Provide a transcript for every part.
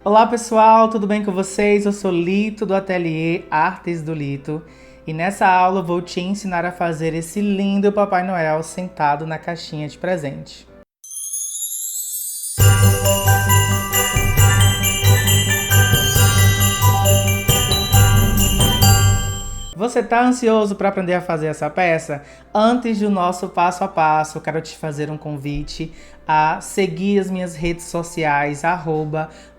Olá pessoal, tudo bem com vocês? Eu sou Lito do Ateliê Artes do Lito e nessa aula eu vou te ensinar a fazer esse lindo Papai Noel sentado na caixinha de presente. Você está ansioso para aprender a fazer essa peça? Antes do nosso passo a passo, eu quero te fazer um convite a seguir as minhas redes sociais,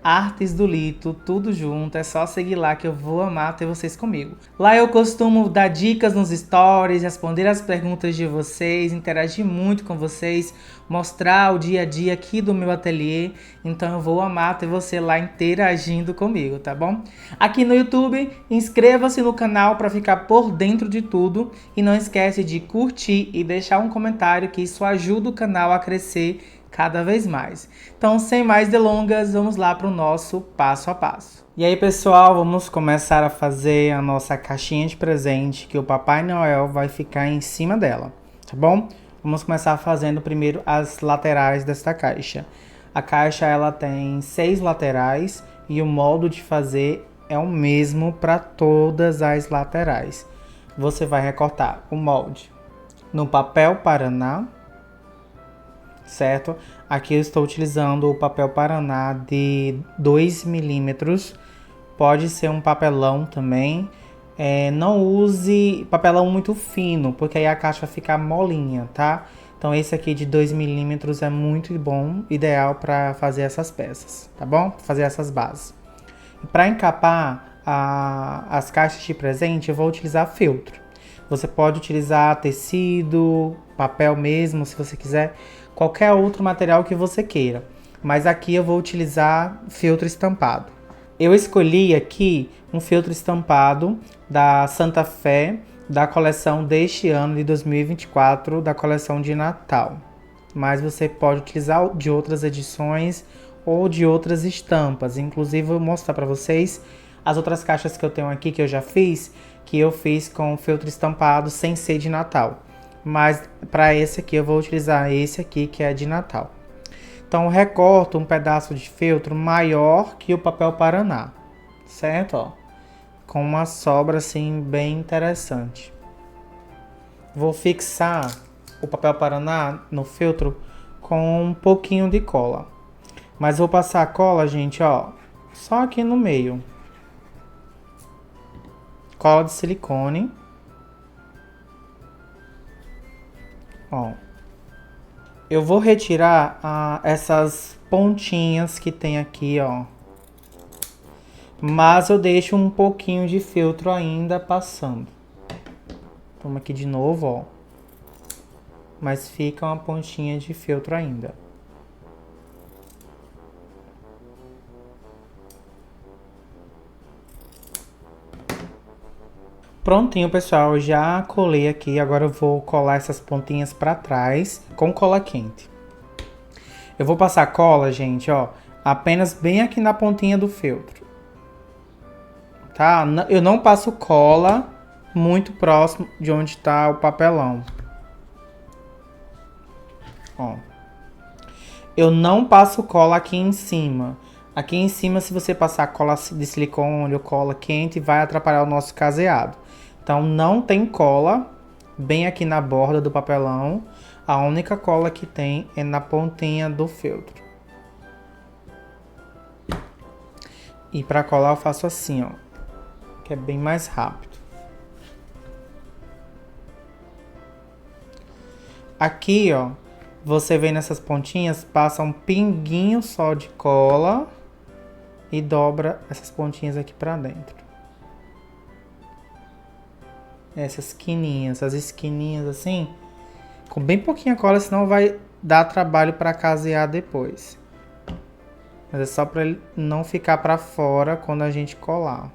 @artesdolito, tudo junto. É só seguir lá que eu vou amar ter vocês comigo. Lá eu costumo dar dicas nos stories, responder as perguntas de vocês, interagir muito com vocês, mostrar o dia a dia aqui do meu ateliê. Então eu vou amar ter você lá interagindo comigo, tá bom? Aqui no YouTube, inscreva-se no canal para ficar por dentro de tudo e não esquece de curtir e deixar um comentário que isso ajuda o canal a crescer cada vez mais. Então, sem mais delongas, vamos lá para o nosso passo a passo. E aí, pessoal, vamos começar a fazer a nossa caixinha de presente que o Papai Noel vai ficar em cima dela, tá bom? Vamos começar fazendo primeiro as laterais desta caixa. A caixa ela tem 6 laterais e o modo de fazer é o mesmo para todas as laterais. Você vai recortar o molde no papel Paraná, certo? Aqui eu estou utilizando o papel Paraná de 2 milímetros. Pode ser um papelão também. Não use papelão muito fino, porque aí a caixa fica molinha, tá? Então esse aqui de 2 milímetros é muito bom, ideal para fazer essas peças, tá bom? Fazer essas bases. Para encapar as caixas de presente, eu vou utilizar feltro. Você pode utilizar tecido, papel mesmo, se você quiser, qualquer outro material que você queira. Mas aqui eu vou utilizar feltro estampado. Eu escolhi aqui um feltro estampado da Santa Fé, da coleção deste ano de 2024, da coleção de Natal. Mas você pode utilizar de outras edições ou de outras estampas. Inclusive, eu vou mostrar para vocês as outras caixas que eu tenho aqui, que eu já fiz, que eu fiz com feltro estampado sem ser de Natal. Mas para esse aqui eu vou utilizar esse aqui, que é de Natal. Então, eu recorto um pedaço de feltro maior que o papel Paraná, certo? Ó, com uma sobra assim bem interessante. Vou fixar o papel Paraná no feltro com um pouquinho de cola. Mas vou passar a cola, gente, ó, só aqui no meio. Cola de silicone. Ó. Eu vou retirar essas pontinhas que tem aqui, ó. Mas eu deixo um pouquinho de feltro ainda passando. Vamos aqui de novo, ó. Mas fica uma pontinha de feltro ainda. Prontinho, pessoal, já colei aqui. Agora eu vou colar essas pontinhas para trás com cola quente. Eu vou passar cola, gente, ó, apenas bem aqui na pontinha do feltro. Tá? Eu não passo cola muito próximo de onde está o papelão. Ó. Eu não passo cola aqui em cima. Aqui em cima, se você passar cola de silicone ou cola quente, vai atrapalhar o nosso caseado. Então não tem cola bem aqui na borda do papelão. A única cola que tem é na pontinha do feltro. E para colar eu faço assim, ó, que é bem mais rápido. Aqui, ó, você vem nessas pontinhas, passa um pinguinho só de cola e dobra essas pontinhas aqui para dentro. Essas quininhas, as esquininhas assim, com bem pouquinha cola, senão vai dar trabalho para casear depois. Mas é só para ele não ficar para fora quando a gente colar.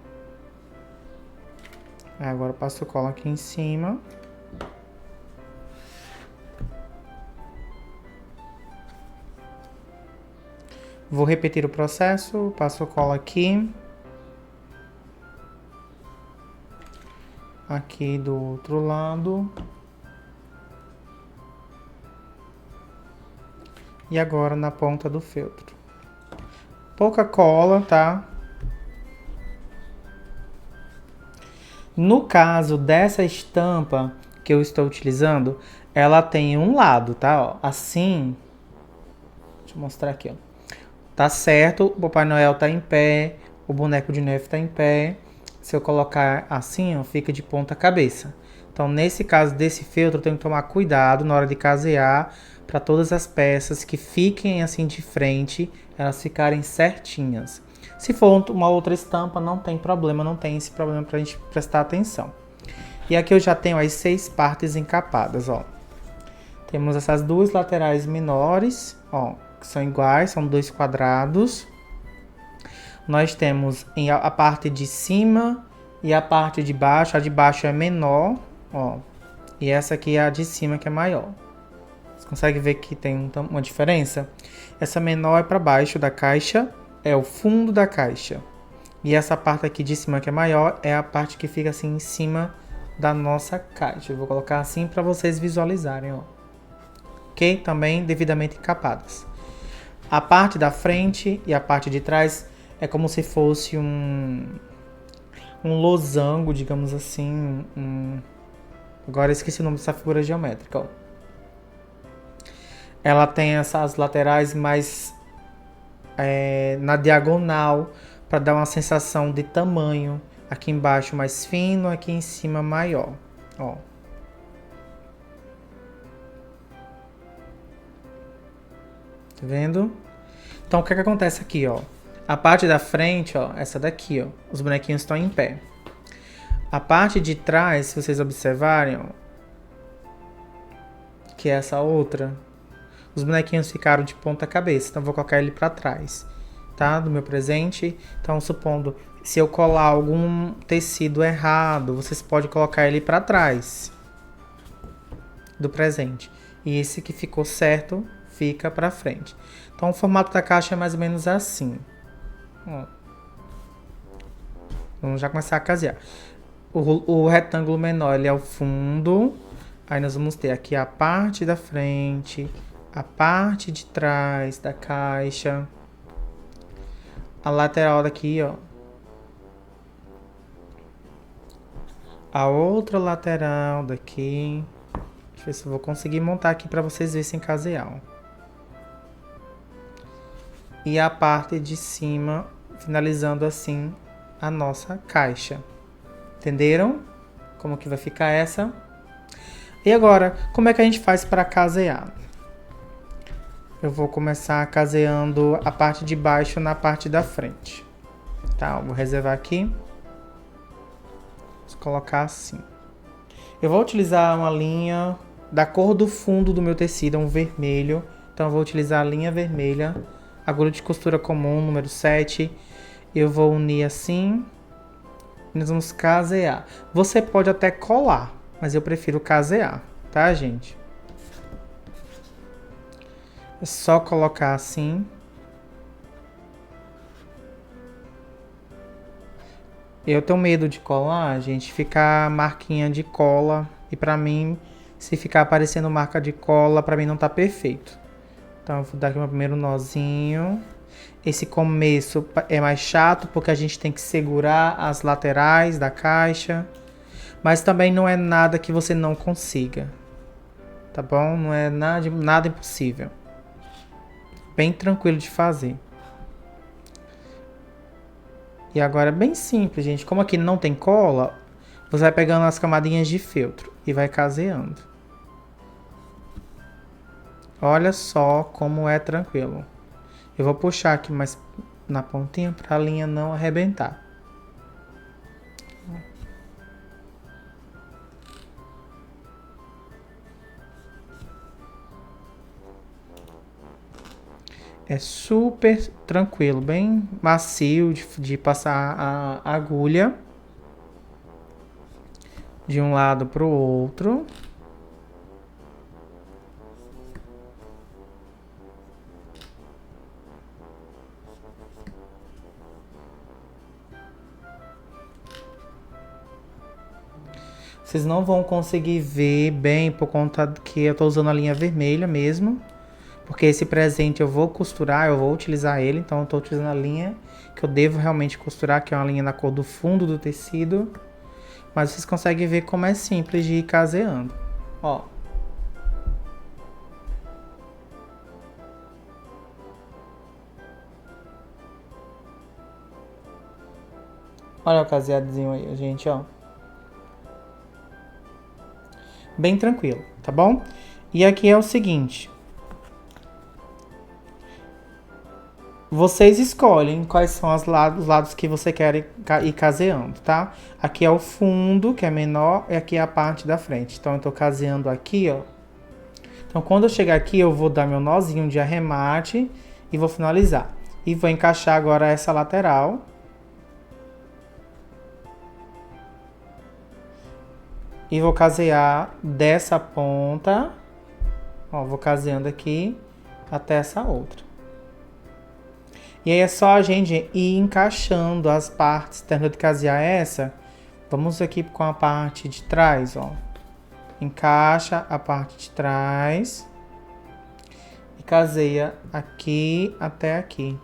Agora eu passo cola aqui em cima. Vou repetir o processo, passo cola aqui. Aqui do outro lado. E agora na ponta do feltro. Pouca cola, tá? No caso dessa estampa que eu estou utilizando, ela tem um lado, tá? Ó, assim, deixa eu mostrar aqui, ó. Tá certo, o Papai Noel tá em pé, o boneco de neve tá em pé. Se eu colocar assim, ó, fica de ponta cabeça. Então, nesse caso desse feltro, eu tenho que tomar cuidado na hora de casear para todas as peças que fiquem assim de frente, elas ficarem certinhas. Se for uma outra estampa, não tem problema, não tem esse problema pra gente prestar atenção. E aqui eu já tenho as 6 partes encapadas, ó. Temos essas duas laterais menores, ó, que são iguais, são 2 quadrados. Nós temos a parte de cima e a parte de baixo. A de baixo é menor, ó. E essa aqui é a de cima que é maior. Você consegue ver que tem uma diferença? Essa menor é para baixo da caixa, é o fundo da caixa. E essa parte aqui de cima que é maior é a parte que fica assim em cima da nossa caixa. Eu vou colocar assim para vocês visualizarem, ó. Ok? Também devidamente encapadas. A parte da frente e a parte de trás é como se fosse um losango, digamos assim. Agora eu esqueci o nome dessa figura geométrica, ó. Ela tem essas laterais mais na diagonal para dar uma sensação de tamanho. Aqui embaixo mais fino, aqui em cima maior, ó. Tá vendo? Então o que acontece aqui, ó? A parte da frente, ó, essa daqui, ó, os bonequinhos estão em pé. A parte de trás, se vocês observarem, ó, que é essa outra, os bonequinhos ficaram de ponta cabeça, então eu vou colocar ele para trás, tá? Do meu presente. Então, supondo, se eu colar algum tecido errado, vocês podem colocar ele para trás do presente. E esse que ficou certo, fica para frente. Então, o formato da caixa é mais ou menos assim. Ó. Vamos já começar a casear. O retângulo menor, ele é o fundo. Aí nós vamos ter aqui a parte da frente, a parte de trás da caixa, a lateral daqui, ó. A outra lateral daqui. Deixa eu ver se eu vou conseguir montar aqui para vocês verem sem casear, ó. E a parte de cima, finalizando assim a nossa caixa. Entenderam? Como que vai ficar essa? E agora, como é que a gente faz para casear? Eu vou começar caseando a parte de baixo na parte da frente. Tá, eu vou reservar aqui. Vou colocar assim. Eu vou utilizar uma linha da cor do fundo do meu tecido, um vermelho. Então eu vou utilizar a linha vermelha, agulha de costura comum, número 7. Eu vou unir assim. Nós vamos casear. Você pode até colar, mas eu prefiro casear, tá, gente? É só colocar assim. Eu tenho medo de colar, gente, ficar marquinha de cola. E pra mim, se ficar aparecendo marca de cola, pra mim não tá perfeito. Então eu vou dar aqui meu primeiro nozinho. Esse começo é mais chato porque a gente tem que segurar as laterais da caixa. Mas também não é nada que você não consiga. Tá bom? Não é nada impossível. Bem tranquilo de fazer. E agora é bem simples, gente. Como aqui não tem cola, você vai pegando as camadinhas de feltro e vai caseando. Olha só como é tranquilo. Eu vou puxar aqui mais na pontinha para a linha não arrebentar. É super tranquilo, bem macio de passar a agulha de um lado para o outro. Vocês não vão conseguir ver bem por conta que eu estou usando a linha vermelha mesmo. porque esse presente eu vou costurar, eu vou utilizar ele, então eu tô utilizando a linha que eu devo realmente costurar, que é uma linha na cor do fundo do tecido. Mas vocês conseguem ver como é simples de ir caseando. Ó. Olha o caseadozinho aí, gente, ó. Bem tranquilo, tá bom? E aqui é o seguinte. Vocês escolhem quais são os lados que você quer ir caseando, tá? Aqui é o fundo, que é menor, e aqui é a parte da frente. Então eu tô caseando aqui, ó. Então quando eu chegar aqui, eu vou dar meu nozinho de arremate e vou finalizar. E vou encaixar agora essa lateral. E vou casear dessa ponta, ó, vou caseando aqui até essa outra. E aí é só a gente ir encaixando as partes. Terminou de casear essa, vamos aqui com a parte de trás, ó. Encaixa a parte de trás e caseia aqui até aqui.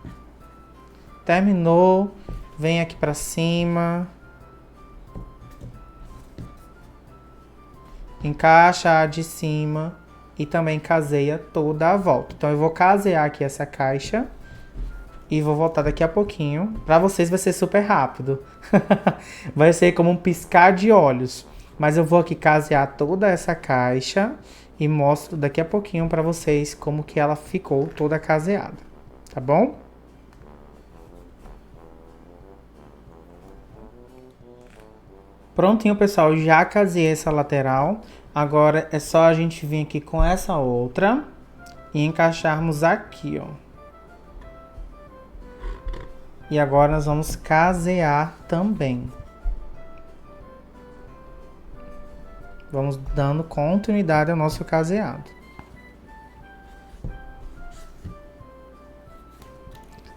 Terminou, vem aqui pra cima. Encaixa a de cima e também caseia toda a volta. Então eu vou casear aqui essa caixa e vou voltar daqui a pouquinho. Para vocês vai ser super rápido. Vai ser como um piscar de olhos. Mas eu vou aqui casear toda essa caixa e mostro daqui a pouquinho para vocês como que ela ficou toda caseada. Tá bom? Prontinho, pessoal, já casei essa lateral. Agora é só a gente vir aqui com essa outra e encaixarmos aqui, ó. E agora nós vamos casear também. Vamos dando continuidade ao nosso caseado.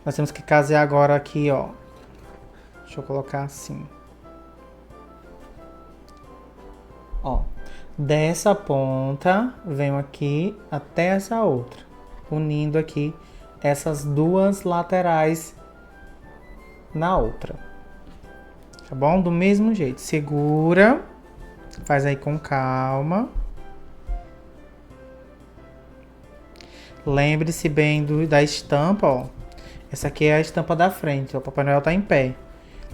Nós temos que casear agora aqui, ó. Deixa eu colocar assim. Ó, dessa ponta, venho aqui até essa outra, unindo aqui essas duas laterais na outra, tá bom? Do mesmo jeito, segura, faz aí com calma. Lembre-se bem da estampa, ó. Essa aqui é a estampa da frente, ó, o Papai Noel tá em pé.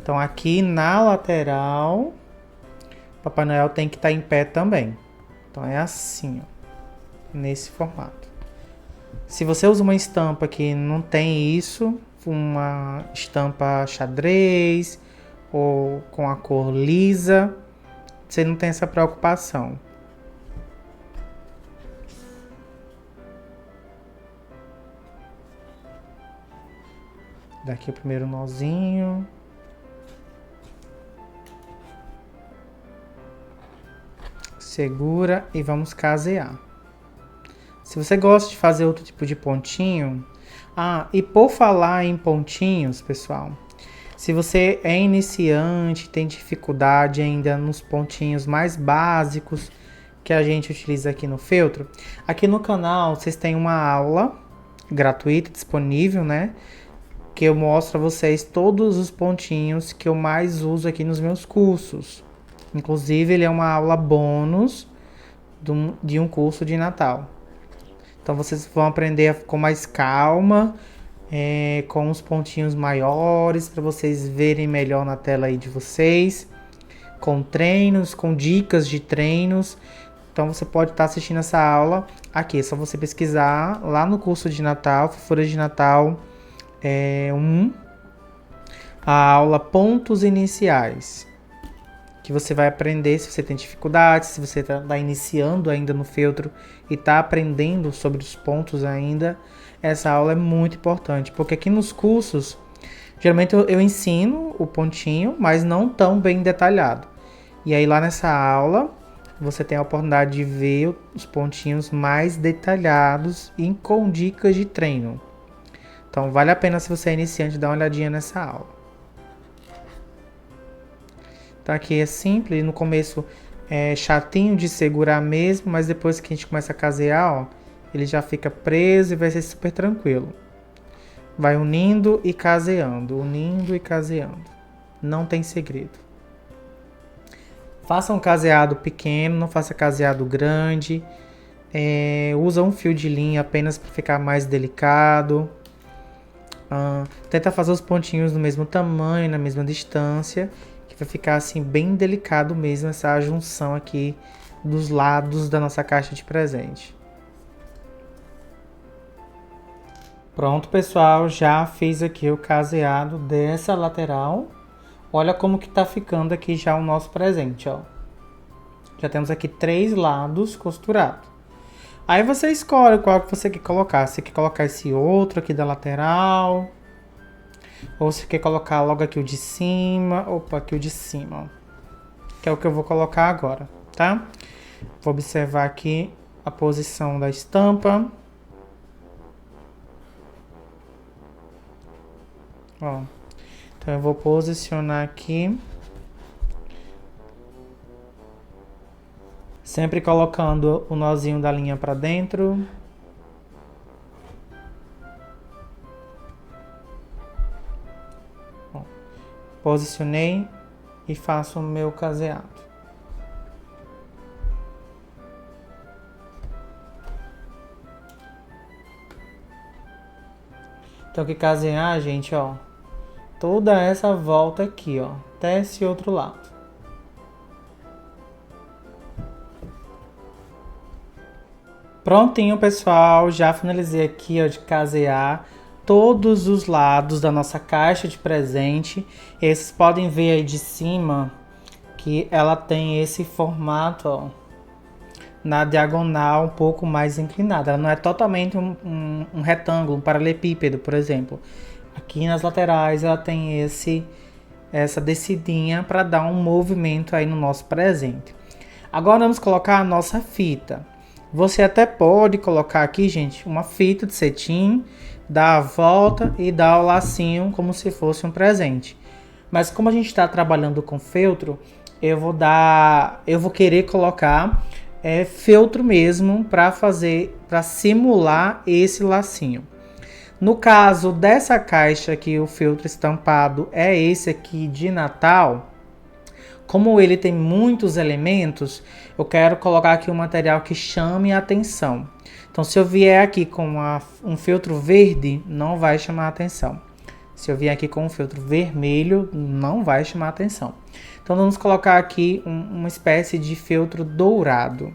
Então aqui na lateral, Papai Noel tem que estar em pé também. Então é assim, ó, nesse formato. Se você usa uma estampa que não tem isso, uma estampa xadrez ou com a cor lisa, você não tem essa preocupação. Daqui o primeiro nozinho. Segura e vamos casear. Se você gosta de fazer outro tipo de pontinho... Ah, e por falar em pontinhos, pessoal, se você é iniciante, tem dificuldade ainda nos pontinhos mais básicos que a gente utiliza aqui no feltro, aqui no canal vocês têm uma aula gratuita disponível, né? Que eu mostro a vocês todos os pontinhos que eu mais uso aqui nos meus cursos. Inclusive, ele é uma aula bônus de um curso de Natal. Então, vocês vão aprender com mais calma, com os pontinhos maiores, para vocês verem melhor na tela aí de vocês. Com treinos, com dicas de treinos. Então, você pode estar assistindo essa aula aqui. É só você pesquisar lá no curso de Natal, Fofuras de Natal 1, a aula Pontos Iniciais. Que você vai aprender se você tem dificuldades, se você está iniciando ainda no feltro e está aprendendo sobre os pontos ainda. Essa aula é muito importante, porque aqui nos cursos, geralmente eu ensino o pontinho, mas não tão bem detalhado. E aí lá nessa aula, você tem a oportunidade de ver os pontinhos mais detalhados e com dicas de treino. Então vale a pena, se você é iniciante, dar uma olhadinha nessa aula. Então aqui é simples, no começo é chatinho de segurar mesmo, mas depois que a gente começa a casear, ó, ele já fica preso e vai ser super tranquilo. Vai unindo e caseando, unindo e caseando. Não tem segredo. Faça um caseado pequeno, não faça caseado grande. Usa um fio de linha apenas para ficar mais delicado. Tenta fazer os pontinhos do mesmo tamanho, na mesma distância, que vai ficar assim bem delicado mesmo essa junção aqui dos lados da nossa caixa de presente. Pronto, pessoal, já fiz aqui o caseado dessa lateral. Olha como que tá ficando aqui já o nosso presente, ó. Já temos aqui 3 lados costurados. Aí você escolhe qual que você quer colocar. Você quer colocar esse outro aqui da lateral? Ou você quer colocar logo aqui o de cima? Opa, aqui o de cima, ó. Que é o que eu vou colocar agora, tá? Vou observar aqui a posição da estampa. Ó. Então eu vou posicionar aqui. Sempre colocando o nozinho da linha para dentro. Ó. Posicionei e faço o meu caseado. Então que casear, gente, ó. Toda essa volta aqui, ó, até esse outro lado. Prontinho, pessoal, já finalizei aqui, ó, de casear todos os lados da nossa caixa de presente. E vocês podem ver aí de cima que ela tem esse formato, ó, na diagonal um pouco mais inclinada. Ela não é totalmente um retângulo, um paralelepípedo, por exemplo. Aqui nas laterais ela tem essa descidinha para dar um movimento aí no nosso presente. Agora vamos colocar a nossa fita. Você até pode colocar aqui, gente, uma fita de cetim, dar a volta e dar o lacinho como se fosse um presente. Mas como a gente está trabalhando com feltro, eu vou querer colocar feltro mesmo para simular esse lacinho. No caso dessa caixa aqui, o feltro estampado é esse aqui de Natal. Como ele tem muitos elementos, eu quero colocar aqui um material que chame a atenção. Então, se eu vier aqui com um feltro verde, não vai chamar a atenção. Se eu vier aqui com um feltro vermelho, não vai chamar a atenção. Então, vamos colocar aqui uma espécie de feltro dourado.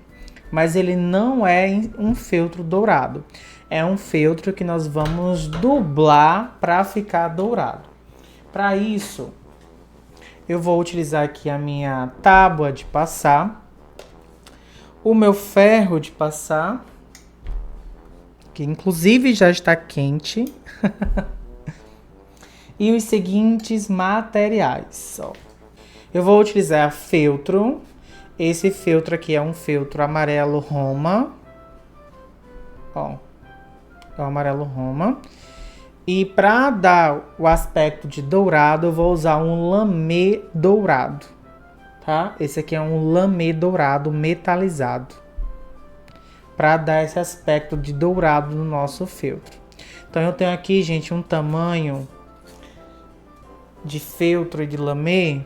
Mas ele não é um feltro dourado. É um feltro que nós vamos dublar para ficar dourado. Para isso, eu vou utilizar aqui a minha tábua de passar, o meu ferro de passar, que inclusive já está quente, e os seguintes materiais. Ó. Eu vou utilizar feltro. Esse feltro aqui é um feltro amarelo Roma. Ó. É o amarelo Roma. E para dar o aspecto de dourado, eu vou usar um lamê dourado, tá? Esse aqui é um lamê dourado metalizado, para dar esse aspecto de dourado no nosso feltro. Então eu tenho aqui, gente, um tamanho de feltro e de lamê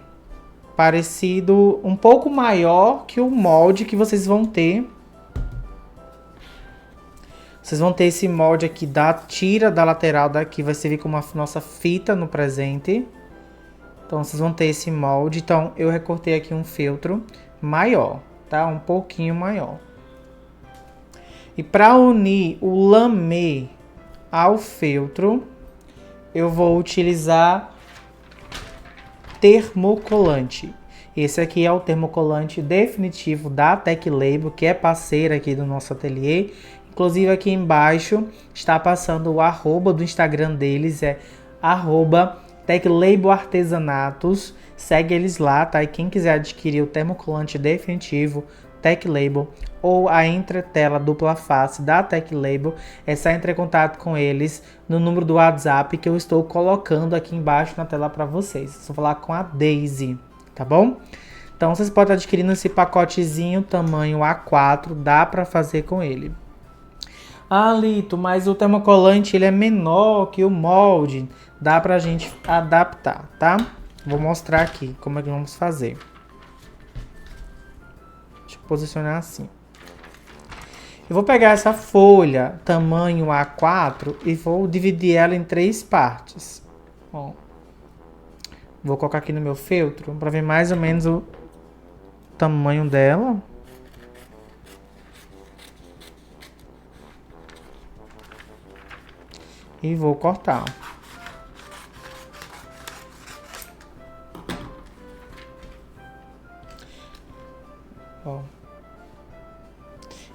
parecido, um pouco maior que o molde que vocês vão ter. Vocês vão ter esse molde aqui da tira da lateral daqui, vai servir como a nossa fita no presente. Então, vocês vão ter esse molde. Então, eu recortei aqui um feltro maior, tá? Um pouquinho maior. E para unir o lamê ao feltro, eu vou utilizar termocolante. Esse aqui é o termocolante definitivo da Tech Label, que é parceira aqui do nosso ateliê. Inclusive aqui embaixo está passando o arroba do Instagram deles, é @techlabelartesanatos. Segue eles lá, tá? E quem quiser adquirir o termocolante definitivo Tech Label ou a entretela dupla face da Tech Label, é só entrar em contato com eles no número do WhatsApp que eu estou colocando aqui embaixo na tela para vocês. Vou falar com a Daisy, tá bom? Então vocês podem adquirir nesse pacotezinho tamanho A4, dá para fazer com ele. Ah, Lito, mas o termocolante ele é menor que o molde. Dá pra gente adaptar, tá? Vou mostrar aqui como é que vamos fazer. Deixa eu posicionar assim. Eu vou pegar essa folha tamanho A4 e vou dividir ela em 3 partes. Ó, vou colocar aqui no meu feltro para ver mais ou menos o tamanho dela. E vou cortar. Ó.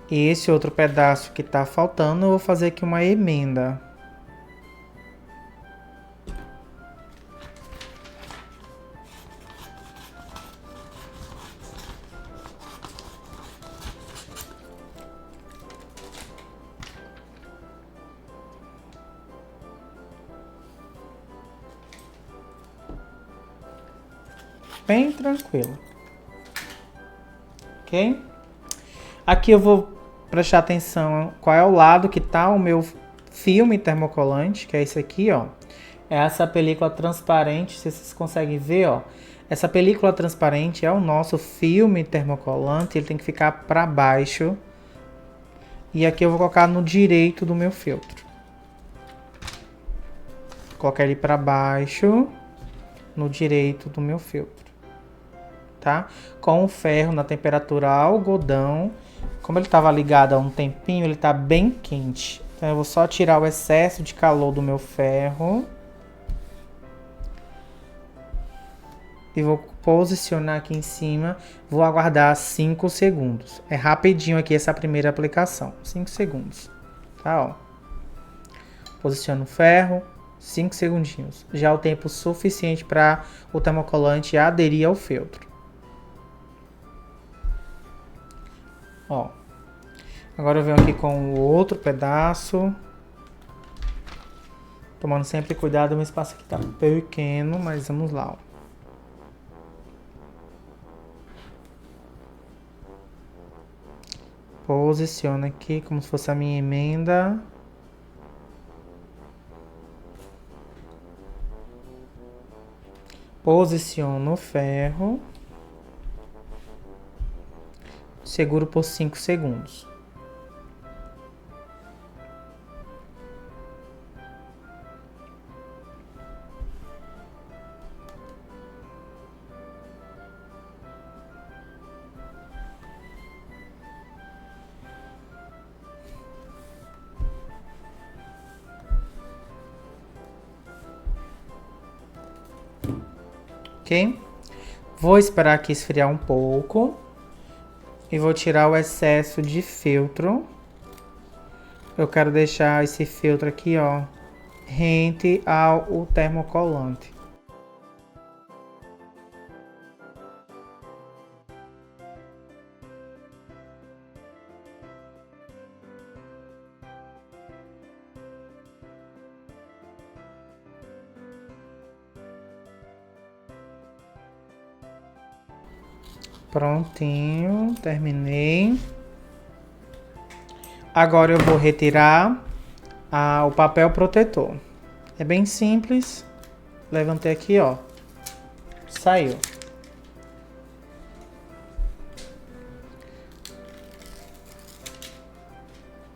E esse outro pedaço que tá faltando, eu vou fazer aqui uma emenda. Bem tranquilo. Ok? Aqui eu vou prestar atenção qual é o lado que tá o meu filme termocolante, que é esse aqui, ó. É essa película transparente, se vocês conseguem ver, ó. Essa película transparente é o nosso filme termocolante, ele tem que ficar para baixo. E aqui eu vou colocar no direito do meu filtro. Colocar ele para baixo, no direito do meu filtro. Tá? Com o ferro na temperatura algodão. Como ele estava ligado há um tempinho, ele está bem quente. Então eu vou só tirar o excesso de calor do meu ferro. E vou posicionar aqui em cima. Vou aguardar 5 segundos. É rapidinho aqui essa primeira aplicação. 5 segundos. Tá, ó. Posiciono o ferro. 5 segundinhos. Já é o tempo suficiente para o termocolante aderir ao feltro. Ó. Agora eu venho aqui com o outro pedaço. Tomando sempre cuidado, o meu espaço aqui tá pequeno, mas vamos lá, ó. Posiciono aqui como se fosse a minha emenda. Posiciono o ferro. Seguro por 5 segundos. Ok? Vou esperar aqui esfriar um pouco. E vou tirar o excesso de feltro. Eu quero deixar esse feltro aqui, ó, rente ao termocolante. Prontinho, terminei. Agora eu vou retirar o papel protetor. É bem simples. Levantei aqui, ó. Saiu.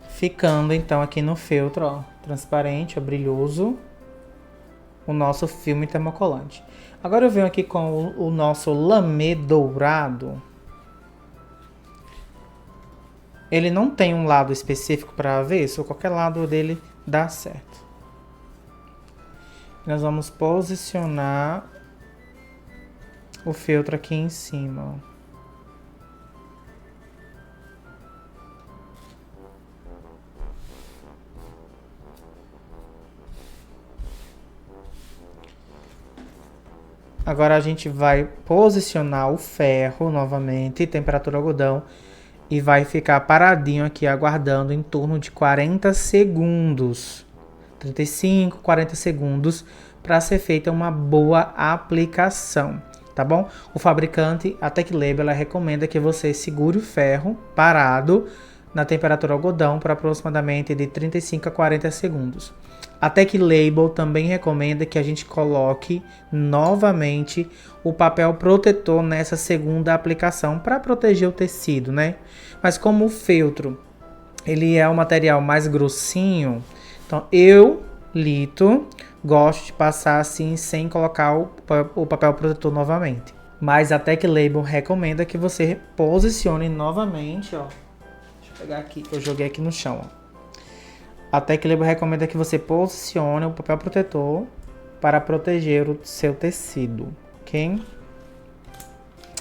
Ficando então aqui no feltro, ó, transparente, ó, brilhoso, o nosso filme termocolante. Agora eu venho aqui com o nosso lamê dourado. Ele não tem um lado específico para avesso, qualquer lado dele dá certo. Nós vamos posicionar o feltro aqui em cima, ó. Agora a gente vai posicionar o ferro novamente, temperatura algodão, e vai ficar paradinho aqui aguardando em torno de 40 segundos. 35, 40 segundos para ser feita uma boa aplicação, tá bom? O fabricante, a Tech Lab, ela recomenda que você segure o ferro parado na temperatura algodão por aproximadamente de 35 a 40 segundos. A Tech Label também recomenda que a gente coloque novamente o papel protetor nessa segunda aplicação para proteger o tecido, né? Mas como o feltro ele é um material mais grossinho, então eu, Lito, gosto de passar assim sem colocar o papel protetor novamente. Mas a Tech Label recomenda que você posicione novamente, ó. Deixa eu pegar aqui, que eu joguei aqui no chão, ó. A Tech Label recomenda que você posicione o papel protetor para proteger o seu tecido, ok?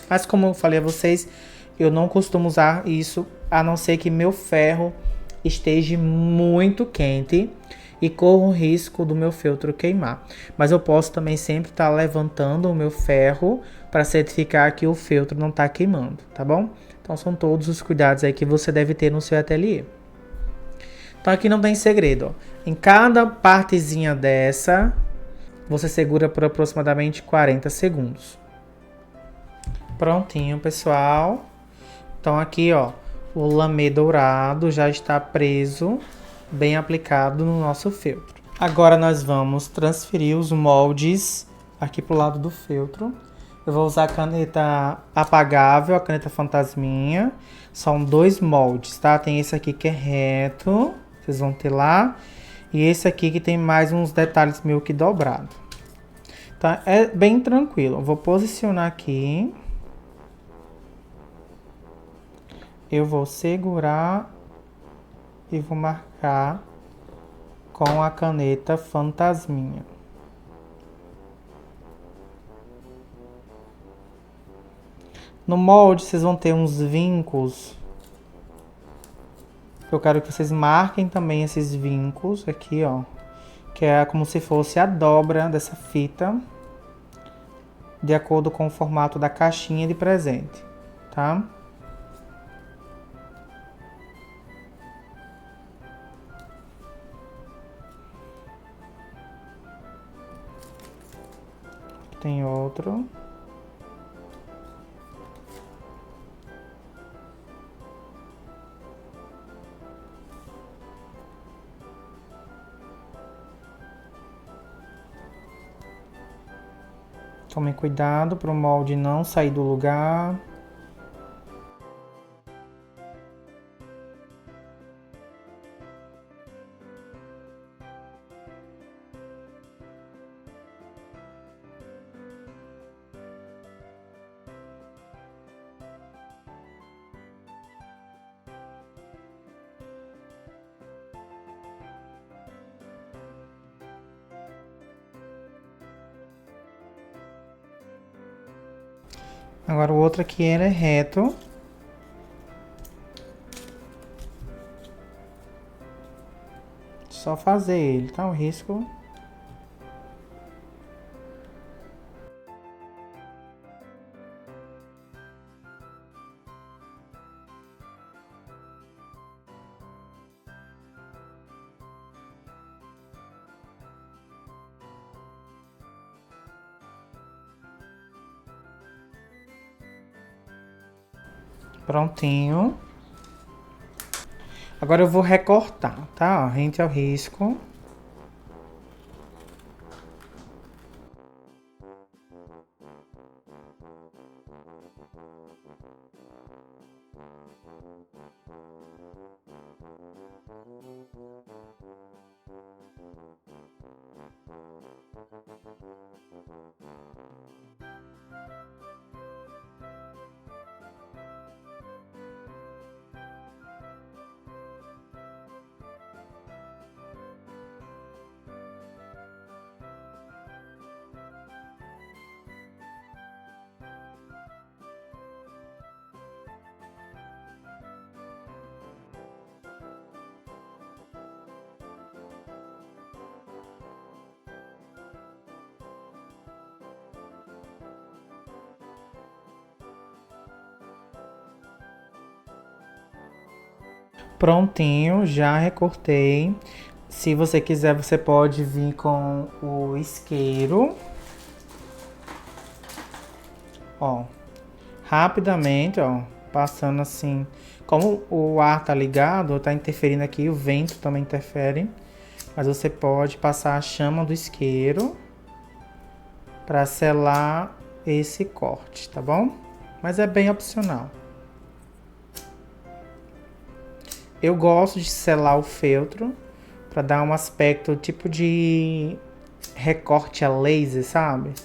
Mas como eu falei a vocês, eu não costumo usar isso, a não ser que meu ferro esteja muito quente e corra o risco do meu feltro queimar. Mas eu posso também sempre estar levantando o meu ferro para certificar que o feltro não está queimando, tá bom? Então são todos os cuidados aí que você deve ter no seu ateliê. Então aqui não tem segredo, ó. Em cada partezinha dessa, você segura por aproximadamente 40 segundos. Prontinho, pessoal. Então aqui, ó, o lamê dourado já está preso, bem aplicado no nosso feltro. Agora nós vamos transferir os moldes aqui pro lado do feltro. Eu vou usar a caneta apagável, a caneta fantasminha. São 2 moldes, tá? Tem esse aqui que é reto, vocês vão ter lá. E esse aqui que tem mais uns detalhes meio que dobrado. Tá? É bem tranquilo. Eu vou posicionar aqui. Eu vou segurar e vou marcar com a caneta fantasminha. No molde vocês vão ter uns vincos. Eu quero que vocês marquem também esses vincos aqui, ó. Que é como se fosse a dobra dessa fita. De acordo com o formato da caixinha de presente, tá? Tem outro. Tomem cuidado para o molde não sair do lugar. Agora o outro aqui ele é reto. Só fazer ele, tá? O risco. Prontinho. Agora eu vou recortar, tá? Rente ao risco. Prontinho, já recortei. Se você quiser, você pode vir com o isqueiro. Ó, rapidamente, ó, passando assim Como o ar tá ligado, tá interferindo aqui, o vento também interfere. Mas você pode passar a chama do isqueiro para selar esse corte, tá bom? Mas é bem opcional. Eu gosto de selar o feltro para dar um aspecto tipo de recorte a laser, sabe?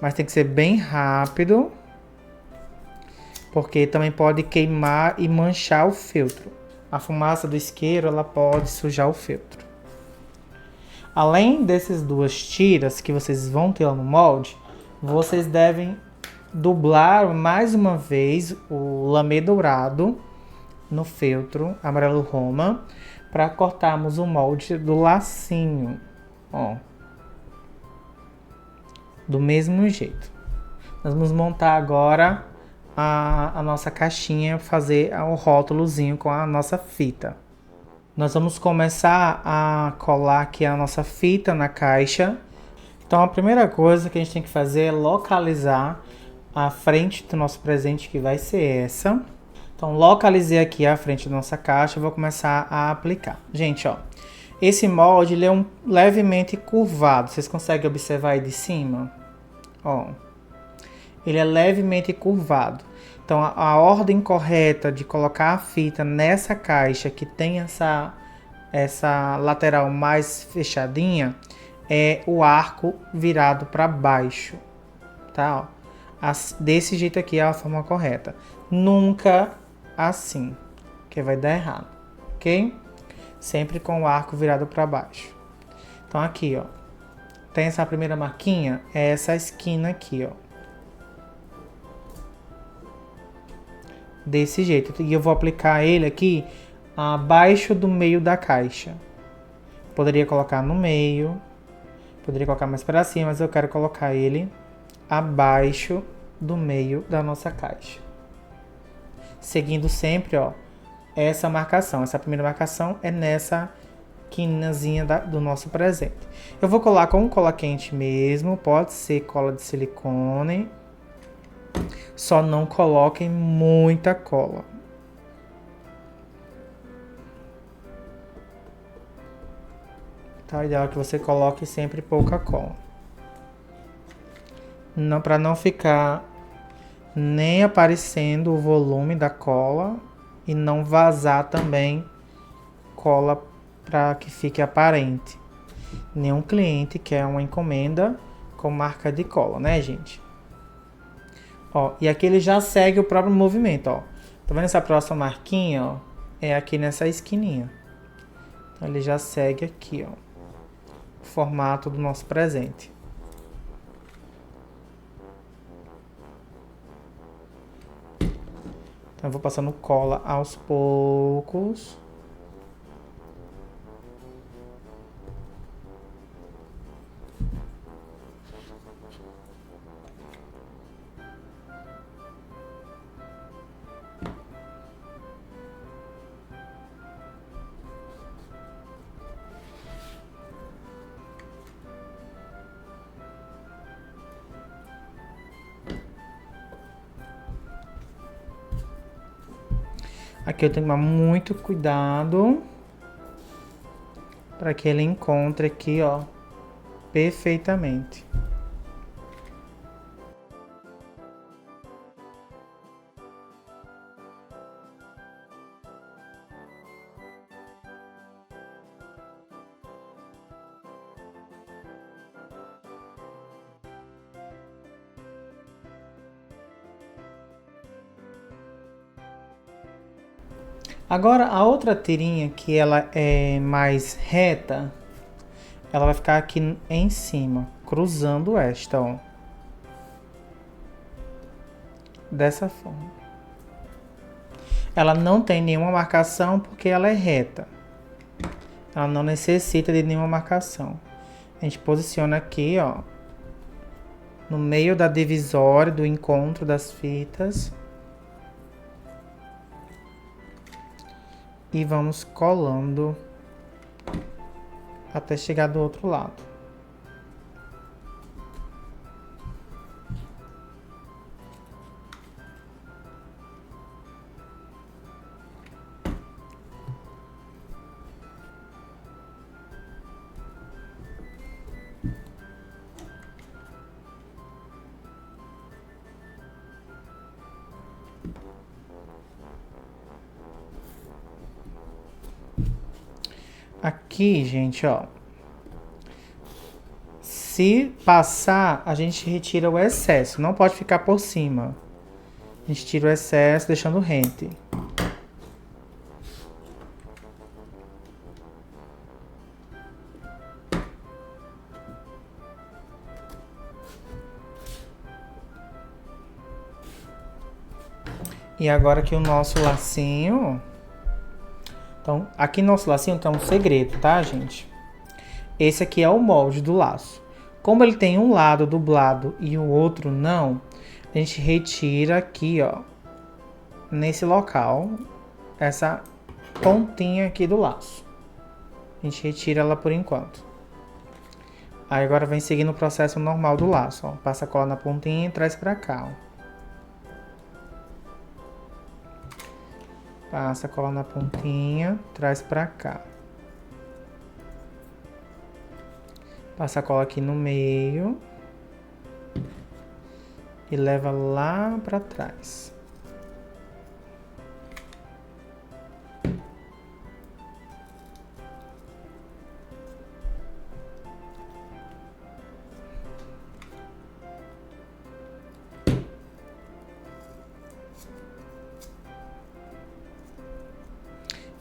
Mas tem que ser bem rápido, porque também pode queimar e manchar o feltro. A fumaça do isqueiro, ela pode sujar o feltro. Além dessas duas tiras que vocês vão ter lá no molde, vocês devem dublar mais uma vez o lamê dourado no feltro amarelo Roma para cortarmos o molde do lacinho, ó. Do mesmo jeito. Nós vamos montar agora a nossa caixinha, fazer o rótulozinho com a nossa fita. Nós vamos começar a colar aqui a nossa fita na caixa. Então a primeira coisa que a gente tem que fazer é localizar a frente do nosso presente, que vai ser essa. Então localizei aqui a frente da nossa caixa, eu vou começar a aplicar. Gente, ó, esse molde ele é levemente curvado, vocês conseguem observar aí de cima? Ó, ele é levemente curvado. Então a ordem correta de colocar a fita nessa caixa que tem essa lateral mais fechadinha é o arco virado para baixo, tá? Ó, desse jeito aqui é a forma correta. Nunca assim, que vai dar errado, ok? Sempre com o arco virado para baixo. Então aqui, ó, tem essa primeira marquinha, é essa esquina aqui, ó. Desse jeito. E eu vou aplicar ele aqui abaixo do meio da caixa. Poderia colocar no meio, poderia colocar mais para cima, mas eu quero colocar ele abaixo do meio da nossa caixa. Seguindo sempre, ó, essa marcação. Essa primeira marcação é nessa quinazinha do nosso presente. Eu vou colar com cola quente mesmo, pode ser cola de silicone. Só não coloquem muita cola. Tá, o ideal é que você coloque sempre pouca cola. Não, para não ficar nem aparecendo o volume da cola e não vazar também cola para que fique aparente. Nenhum cliente quer uma encomenda com marca de cola, né, gente? Ó, e aqui ele já segue o próprio movimento, ó. Tá vendo essa próxima marquinha, ó? É aqui nessa esquininha. Então ele já segue aqui, ó, o formato do nosso presente. Então eu vou passando cola aos poucos. Aqui eu tenho que tomar muito cuidado para que ele encontre aqui, ó, perfeitamente. Agora a outra tirinha que ela é mais reta, ela vai ficar aqui em cima, cruzando esta, ó. Dessa forma. Ela não tem nenhuma marcação porque ela é reta. Ela não necessita de nenhuma marcação. A gente posiciona aqui, ó, no meio da divisória, do encontro das fitas. E vamos colando até chegar do outro lado. Aqui, gente, ó. Se passar, a gente retira o excesso. Não pode ficar por cima. A gente tira o excesso, deixando rente. E agora aqui o nosso lacinho. Então, aqui no nosso lacinho tem um segredo, tá, gente? Esse aqui é o molde do laço. Como ele tem um lado dublado e o outro não, a gente retira aqui, ó, nesse local, essa pontinha aqui do laço. A gente retira ela por enquanto. Aí agora vem seguindo o processo normal do laço, ó. Passa a cola na pontinha e traz pra cá, ó. Passa a cola na pontinha, traz pra cá. Passa a cola aqui no meio. E leva lá pra trás.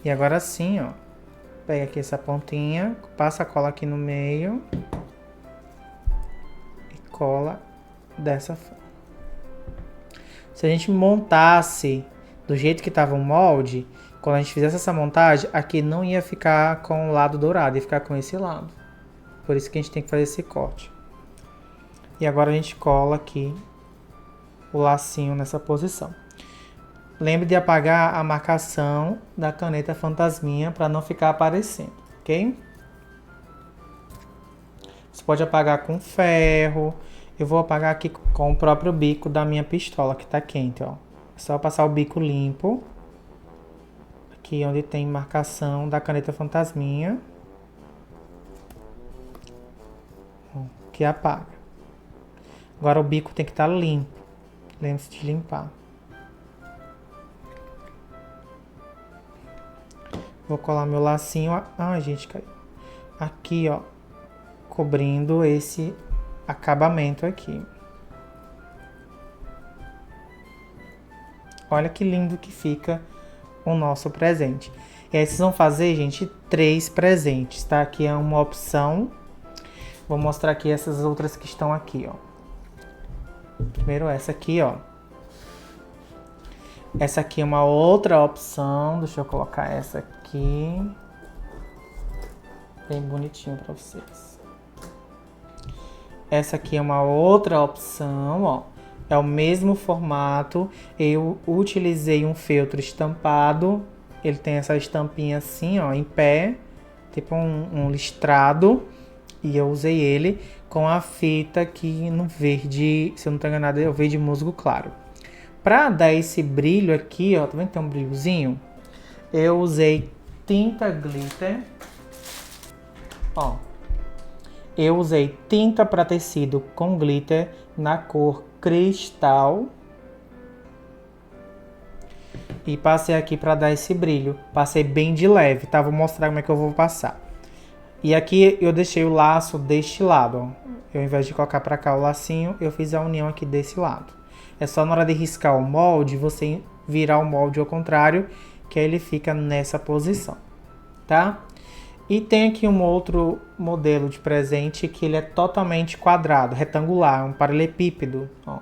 E agora sim, ó. Pega aqui essa pontinha, passa a cola aqui no meio. E cola dessa forma. Se a gente montasse do jeito que tava o molde, quando a gente fizesse essa montagem, aqui não ia ficar com o lado dourado, ia ficar com esse lado. Por isso que a gente tem que fazer esse corte. E agora a gente cola aqui o lacinho nessa posição. Lembre de apagar a marcação da caneta fantasminha para não ficar aparecendo, ok? Você pode apagar com ferro. Eu vou apagar aqui com o próprio bico da minha pistola, que tá quente, ó. É só passar o bico limpo. Aqui onde tem marcação da caneta fantasminha. Que apaga. Agora o bico tem que estar limpo. Lembre-se de limpar. Vou colar meu lacinho. Ai, gente, caiu. Aqui, ó. Cobrindo esse acabamento aqui. Olha que lindo que fica o nosso presente. E aí vocês vão fazer, gente, 3 presentes, tá? Aqui é uma opção. Vou mostrar aqui essas outras que estão aqui, ó. Primeiro essa aqui, ó. Essa aqui é uma outra opção. Deixa eu colocar essa aqui. Bem bonitinho pra vocês. Essa aqui é uma outra opção, ó. É o mesmo formato. Eu utilizei um feltro estampado. Ele tem essa estampinha assim, ó, em pé. Tipo um listrado. E eu usei ele com a fita aqui no verde. Se eu não tô enganado, é o verde musgo claro. Pra dar esse brilho aqui, ó, tá vendo que tem um brilhozinho? Eu usei tinta glitter. Ó. Eu usei tinta para tecido com glitter na cor cristal. E passei aqui para dar esse brilho. Passei bem de leve, tá? Vou mostrar como é que eu vou passar. E aqui eu deixei o laço deste lado, ó. Eu, ao invés de colocar para cá o lacinho, eu fiz a união aqui desse lado. É só na hora de riscar o molde, você virar o molde ao contrário, que aí ele fica nessa posição, tá? E tem aqui um outro modelo de presente que ele é totalmente quadrado, retangular, um paralelepípedo, ó.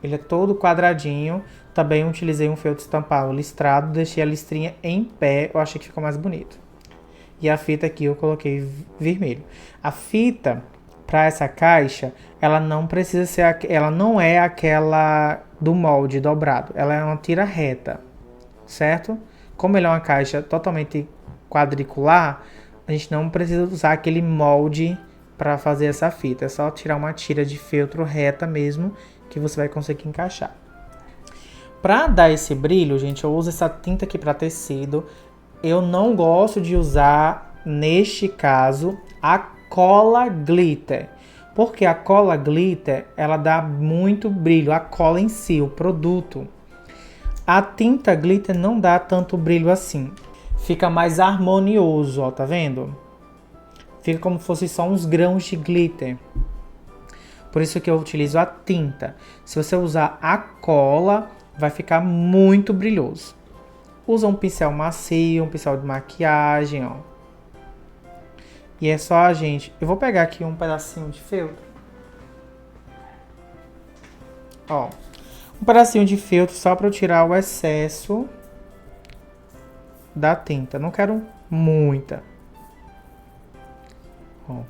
Ele é todo quadradinho. Também utilizei um feltro estampado listrado, deixei a listrinha em pé, eu achei que ficou mais bonito. E a fita aqui eu coloquei vermelho. A fita para essa caixa, ela não precisa ser, ela não é aquela do molde dobrado, ela é uma tira reta, certo? Como ele é uma caixa totalmente quadricular, a gente não precisa usar aquele molde para fazer essa fita, é só tirar uma tira de feltro reta mesmo que você vai conseguir encaixar. Para dar esse brilho, gente, eu uso essa tinta aqui para tecido. Eu não gosto de usar, neste caso, a cola glitter. Porque a cola glitter, ela dá muito brilho, a cola em si, o produto. A tinta glitter não dá tanto brilho assim. fica mais harmonioso, ó, tá vendo? Fica como se fosse só uns grãos de glitter. Por isso que eu utilizo a tinta. Se você usar a cola, vai ficar muito brilhoso. Usa um pincel macio, um pincel de maquiagem, ó. E é só a gente... Eu vou pegar aqui um pedacinho de feltro. Ó. Um pedacinho de feltro só para eu tirar o excesso da tinta. Não quero muita. Ó.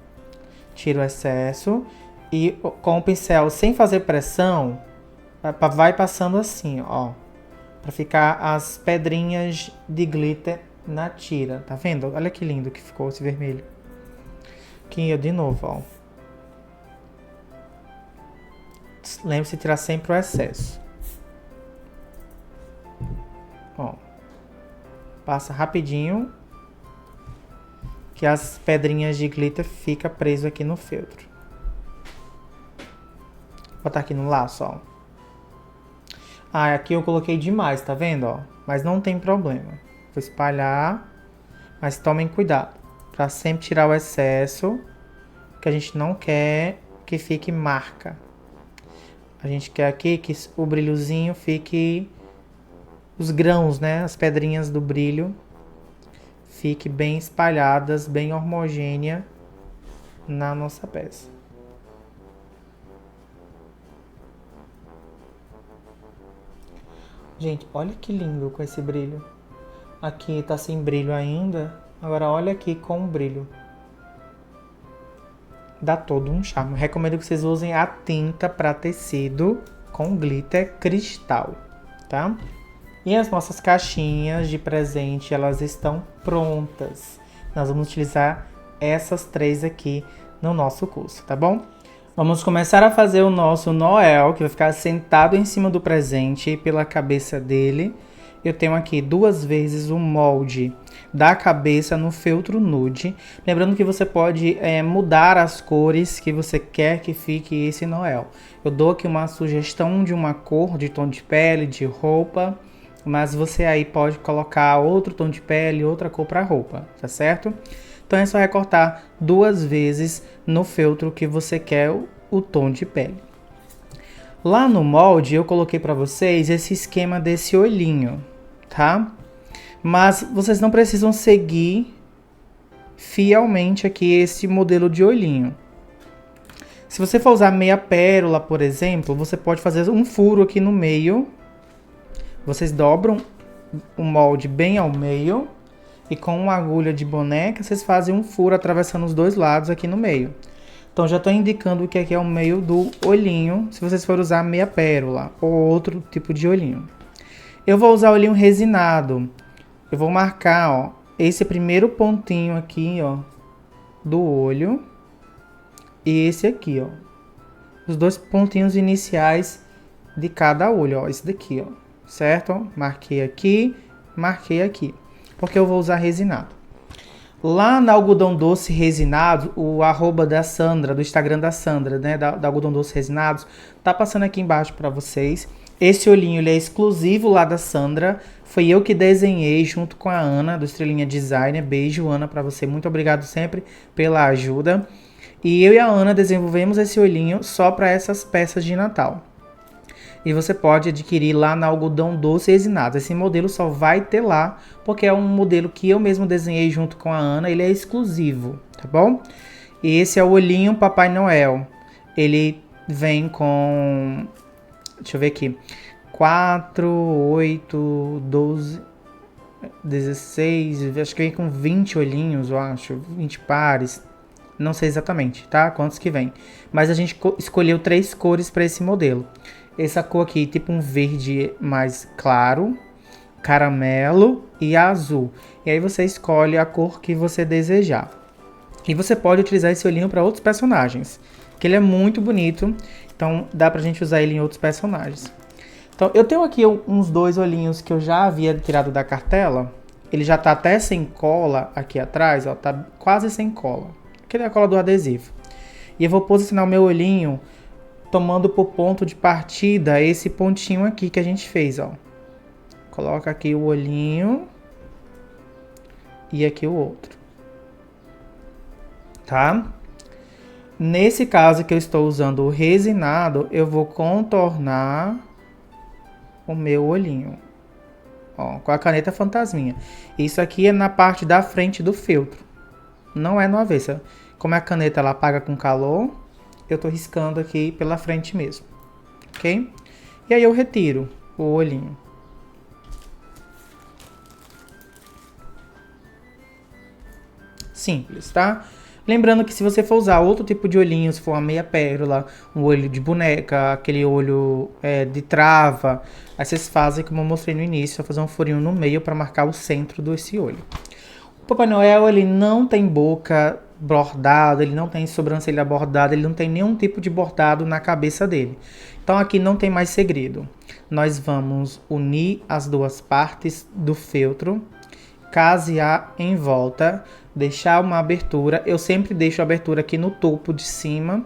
Tiro o excesso. E com o pincel, sem fazer pressão, vai passando assim, ó. Pra ficar as pedrinhas de glitter na tira. Tá vendo? Olha que lindo que ficou esse vermelho. Aqui, de novo, ó. Lembre-se de tirar sempre o excesso. Ó. Passa rapidinho. Que as pedrinhas de glitter ficam presas aqui no feltro. Vou botar aqui no laço, ó. Ah, aqui eu coloquei demais, tá vendo, ó? Mas não tem problema. Vou espalhar. Mas tomem cuidado. Pra sempre tirar o excesso. Que a gente não quer que fique marca. A gente quer aqui que o brilhozinho fique... Os grãos, né? As pedrinhas do brilho. Fique bem espalhadas, bem homogênea na nossa peça. Gente, olha que lindo com esse brilho. Aqui tá sem brilho ainda. Agora olha aqui com o brilho. Dá todo um charme. Recomendo que vocês usem a tinta para tecido com glitter cristal, tá? E as nossas caixinhas de presente, elas estão prontas. Nós vamos utilizar essas 3 aqui no nosso curso, tá bom? Vamos começar a fazer o nosso Noel, que vai ficar sentado em cima do presente pela cabeça dele. Eu tenho aqui 2 vezes o molde da cabeça no feltro nude. Lembrando que você pode mudar as cores que você quer que fique esse Noel. Eu dou aqui uma sugestão de uma cor, de tom de pele, de roupa. Mas você aí pode colocar outro tom de pele, outra cor para roupa, tá certo? Então é só recortar 2 vezes no feltro que você quer o tom de pele. Lá no molde eu coloquei para vocês esse esquema desse olhinho, tá? Mas vocês não precisam seguir fielmente aqui esse modelo de olhinho. Se você for usar meia pérola, por exemplo, você pode fazer um furo aqui no meio. Vocês dobram o molde bem ao meio. E com uma agulha de boneca, vocês fazem um furo atravessando os 2 lados aqui no meio. Então, já estou indicando o que aqui é o meio do olhinho, se vocês forem usar meia pérola ou outro tipo de olhinho. Eu vou usar olhinho resinado. Eu vou marcar, ó, esse primeiro pontinho aqui, ó, do olho. E esse aqui, ó. Os 2 pontinhos iniciais de cada olho, ó. Esse daqui, ó. Certo? Marquei aqui, marquei aqui. Porque eu vou usar resinado. Lá na Algodão Doce Resinados, o @ da Sandra, do Instagram da Sandra, né, da Algodão Doce Resinados, tá passando aqui embaixo para vocês. Esse olhinho, ele é exclusivo lá da Sandra. Foi eu que desenhei junto com a Ana, do Estrelinha Designer. Beijo, Ana, para você. Muito obrigado sempre pela ajuda. E eu e a Ana desenvolvemos esse olhinho só para essas peças de Natal. E você pode adquirir lá na Algodão Doce Resinados. Esse modelo só vai ter lá, porque é um modelo que eu mesmo desenhei junto com a Ana. Ele é exclusivo, tá bom? E esse é o olhinho Papai Noel. Ele vem com... Deixa eu ver aqui. 4, 8, 12, 16... Acho que vem com 20 olhinhos, eu acho. 20 pares. Não sei exatamente, tá? Quantos que vem. Mas a gente escolheu 3 cores para esse modelo. Essa cor aqui, tipo um verde mais claro, caramelo e azul. E aí você escolhe a cor que você desejar. E você pode utilizar esse olhinho para outros personagens, que ele é muito bonito. Então dá pra gente usar ele em outros personagens. Então eu tenho aqui uns 2 olhinhos que eu já havia tirado da cartela. Ele já tá até sem cola aqui atrás, ó, tá quase sem cola. Aquele é a cola do adesivo. E eu vou posicionar o meu olhinho tomando por ponto de partida esse pontinho aqui que a gente fez, ó. Coloca aqui o olhinho. e aqui o outro, tá? Nesse caso que eu estou usando o resinado, eu vou contornar o meu olhinho, ó, com a caneta fantasminha. Isso aqui é na parte da frente do feltro, não é no avesso. Como a caneta ela apaga com calor, eu tô riscando aqui pela frente mesmo, ok? E aí eu retiro o olhinho. Simples, tá? Lembrando que se você for usar outro tipo de olhinho, se for uma meia pérola, um olho de boneca, aquele olho de trava, aí vocês fazem como eu mostrei no início, fazer um furinho no meio para marcar o centro desse olho. O Papai Noel, ele não tem boca bordada, ele não tem sobrancelha bordada, ele não tem nenhum tipo de bordado na cabeça dele. Então aqui não tem mais segredo. Nós vamos unir as duas partes do feltro, casear em volta, deixar uma abertura. Eu sempre deixo a abertura aqui no topo de cima,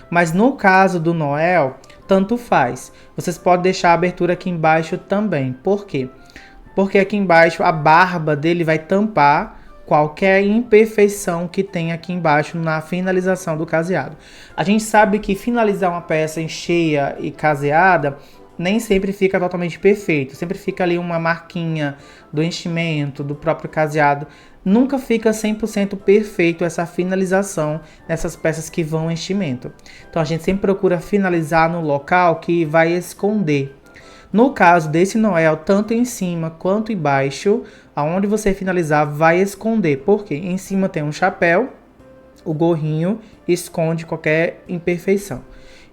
mas no caso do Noel, tanto faz. Vocês podem deixar a abertura aqui embaixo também. Por quê? Porque aqui embaixo a barba dele vai tampar qualquer imperfeição que tem aqui embaixo na finalização do caseado. A gente sabe que finalizar uma peça em cheia e caseada nem sempre fica totalmente perfeito. Sempre fica ali uma marquinha do enchimento, do próprio caseado. Nunca fica 100% perfeito essa finalização nessas peças que vão enchimento. Então a gente sempre procura finalizar no local que vai esconder. No caso desse Noel, tanto em cima quanto embaixo, aonde você finalizar vai esconder. Porque em cima tem um chapéu, o gorrinho esconde qualquer imperfeição.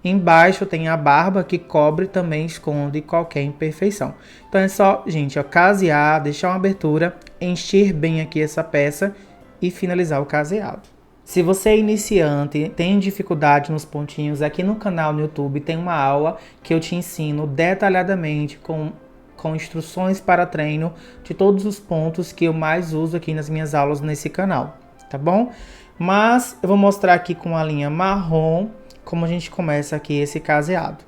Embaixo tem a barba que cobre também esconde qualquer imperfeição. Então é só, gente, ó, casear, deixar uma abertura, encher bem aqui essa peça e finalizar o caseado. Se você é iniciante, tem dificuldade nos pontinhos, aqui no canal no YouTube tem uma aula que eu te ensino detalhadamente com instruções para treino de todos os pontos que eu mais uso aqui nas minhas aulas nesse canal, tá bom? Mas eu vou mostrar aqui com a linha marrom como a gente começa aqui esse caseado.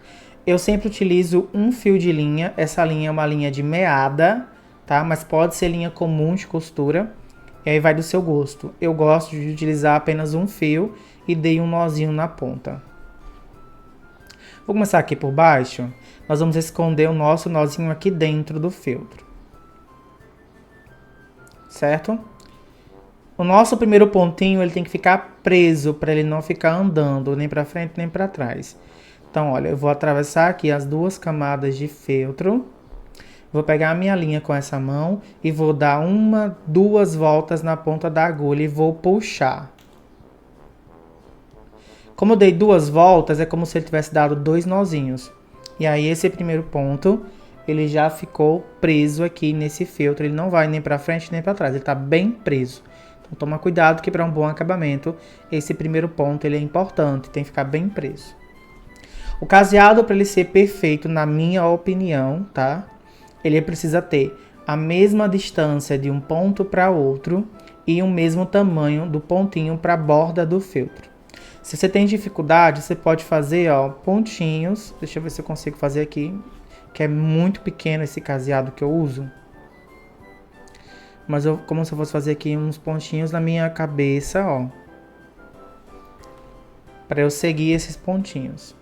Eu sempre utilizo um fio de linha, essa linha é uma linha de meada, tá? Mas pode ser linha comum de costura. E aí vai do seu gosto. Eu gosto de utilizar apenas um fio e dei um nozinho na ponta. Vou começar aqui por baixo. Nós vamos esconder o nosso nozinho aqui dentro do feltro. Certo? O nosso primeiro pontinho ele tem que ficar preso para ele não ficar andando nem para frente nem para trás. Então, olha, eu vou atravessar aqui as duas camadas de feltro. Vou pegar a minha linha com essa mão e vou dar duas voltas na ponta da agulha e vou puxar. Como eu dei duas voltas, é como se ele tivesse dado dois nozinhos. E aí esse primeiro ponto, ele já ficou preso aqui nesse feltro. Ele não vai nem para frente nem para trás, ele está bem preso. Então toma cuidado que para um bom acabamento, esse primeiro ponto ele é importante, tem que ficar bem preso. O caseado, para ele ser perfeito, na minha opinião, tá? Ele precisa ter a mesma distância de um ponto para outro e o mesmo tamanho do pontinho para a borda do feltro. Se você tem dificuldade, você pode fazer, ó, pontinhos. Deixa eu ver se eu consigo fazer aqui, que é muito pequeno esse caseado que eu uso. Mas como se eu fosse fazer aqui uns pontinhos na minha cabeça, ó, para eu seguir esses pontinhos.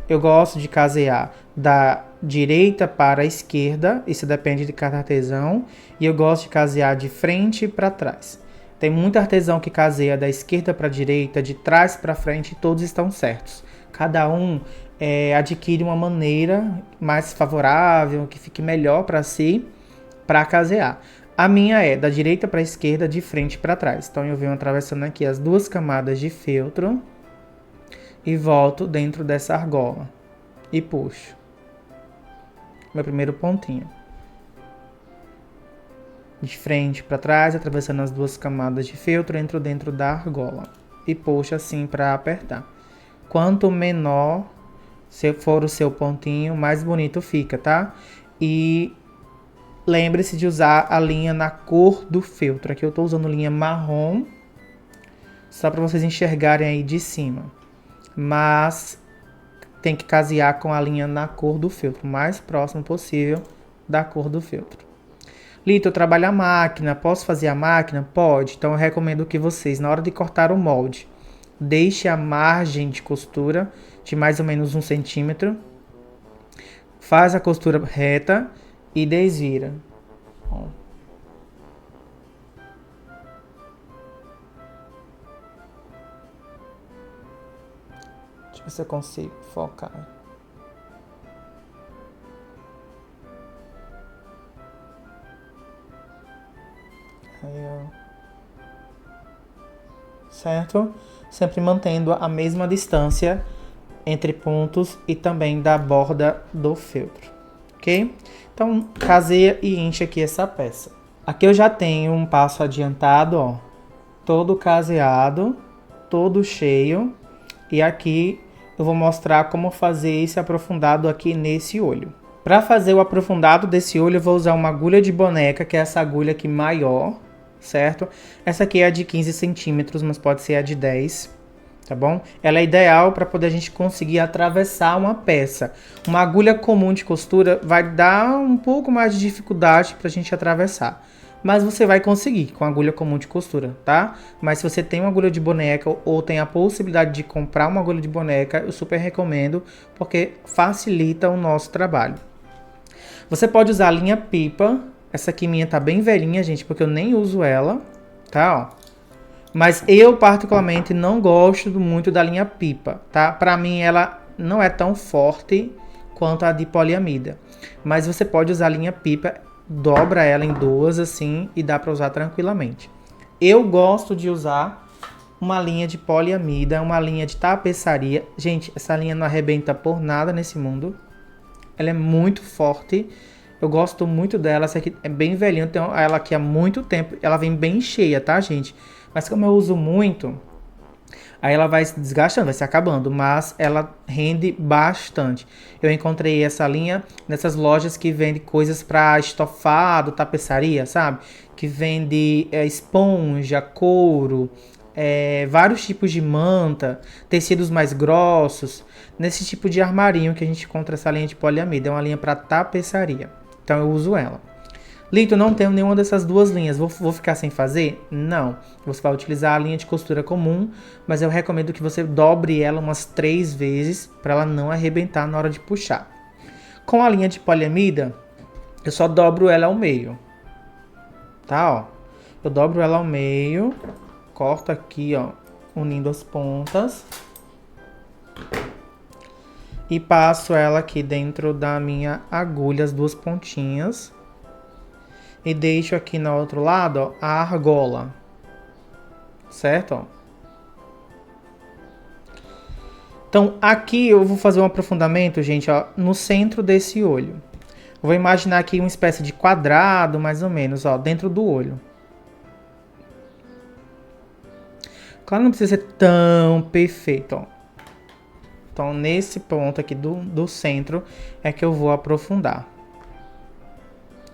Eu gosto de casear da direita para a esquerda, isso depende de cada artesão, e eu gosto de casear de frente para trás. Tem muito artesão que caseia da esquerda para a direita, de trás para frente, e todos estão certos. Cada um adquire uma maneira mais favorável, que fique melhor para si, para casear. A minha é da direita para a esquerda, de frente para trás. Então eu venho atravessando aqui as duas camadas de feltro e volto dentro dessa argola e puxo meu primeiro pontinho de frente para trás, atravessando as duas camadas de feltro, entro dentro da argola e puxo assim para apertar. Quanto menor for o seu pontinho, mais bonito fica, tá? E lembre-se de usar a linha na cor do feltro. Aqui eu tô usando linha marrom, só para vocês enxergarem aí de cima. Mas tem que casear com a linha na cor do feltro, o mais próximo possível da cor do feltro. Lito, eu trabalho a máquina, posso fazer a máquina? Pode. Então eu recomendo que vocês, na hora de cortar o molde, deixe a margem de costura de mais ou menos 1 cm. Faz a costura reta e desvira. Ó. Deixa eu ver se eu consigo focar. Aí, ó. Certo? Sempre mantendo a mesma distância entre pontos e também da borda do feltro, ok? Então, caseia e enche aqui essa peça. Aqui eu já tenho um passo adiantado, ó, todo caseado, todo cheio, e aqui eu vou mostrar como fazer esse aprofundado aqui nesse olho. Para fazer o aprofundado desse olho, eu vou usar uma agulha de boneca, que é essa agulha aqui maior, certo? Essa aqui é a de 15 centímetros, mas pode ser a de 10, tá bom? Ela é ideal para poder a gente conseguir atravessar uma peça. Uma agulha comum de costura vai dar um pouco mais de dificuldade para a gente atravessar. Mas você vai conseguir com a agulha comum de costura, tá? Mas se você tem uma agulha de boneca ou tem a possibilidade de comprar uma agulha de boneca, eu super recomendo, porque facilita o nosso trabalho. Você pode usar a linha pipa. Essa aqui minha tá bem velhinha, gente, porque eu nem uso ela, tá? Ó. Mas eu particularmente não gosto muito da linha pipa, tá? Pra mim ela não é tão forte quanto a de poliamida. Mas você pode usar a linha pipa, dobra ela em duas assim e dá pra usar tranquilamente. Eu gosto de usar uma linha de poliamida, uma linha de tapeçaria. Gente, essa linha não arrebenta por nada nesse mundo. Ela é muito forte. Eu gosto muito dela. Essa aqui é bem velhinha. Eu tenho ela aqui há muito tempo. Ela vem bem cheia, tá, gente? Mas como eu uso muito, aí ela vai se desgastando, vai se acabando. Mas ela rende bastante. Eu encontrei essa linha nessas lojas que vendem coisas para estofado, tapeçaria, sabe? Que vende esponja, couro, vários tipos de manta, tecidos mais grossos. Nesse tipo de armarinho que a gente encontra essa linha de poliamida. É uma linha para tapeçaria. Então eu uso ela. Lito, não tenho nenhuma dessas duas linhas. Vou ficar sem fazer? Não. Você vai utilizar a linha de costura comum, mas eu recomendo que você dobre ela umas 3 vezes para ela não arrebentar na hora de puxar. Com a linha de poliamida, eu só dobro ela ao meio. Tá, ó. Eu dobro ela ao meio, corto aqui, ó, unindo as pontas. E passo ela aqui dentro da minha agulha, as duas pontinhas. E deixo aqui no outro lado, ó, a argola. Certo? Ó. Então, aqui eu vou fazer um aprofundamento, gente, ó, no centro desse olho. Vou imaginar aqui uma espécie de quadrado, mais ou menos, ó, dentro do olho. Claro, não precisa ser tão perfeito, ó. Então, nesse ponto aqui do centro é que eu vou aprofundar.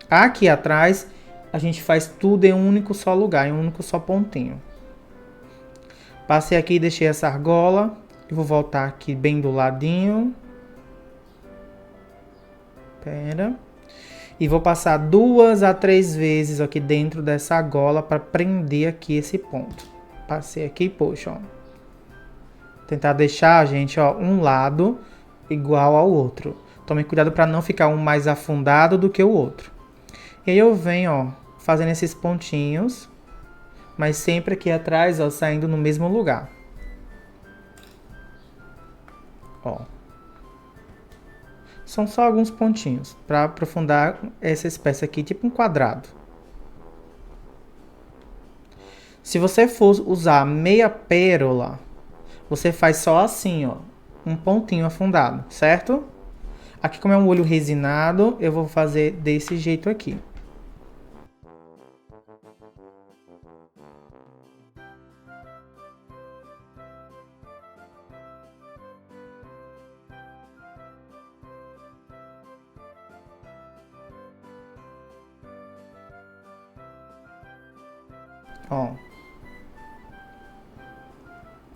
Aqui atrás, a gente faz tudo em um único só lugar, em um único só pontinho. Passei aqui e deixei essa argola. Eu vou voltar aqui bem do ladinho. Pera. E vou passar 2 a 3 vezes aqui dentro dessa argola para prender aqui esse ponto. Passei aqui e puxo, ó. Tentar deixar, gente, ó, um lado igual ao outro. Tome cuidado para não ficar um mais afundado do que o outro. E aí eu venho, ó, fazendo esses pontinhos, mas sempre aqui atrás, ó, saindo no mesmo lugar. Ó. São só alguns pontinhos para aprofundar essa espécie aqui, tipo um quadrado. Se você for usar meia pérola, você faz só assim, ó, um pontinho afundado, certo? Aqui como é um olho resinado, eu vou fazer desse jeito aqui. Ó.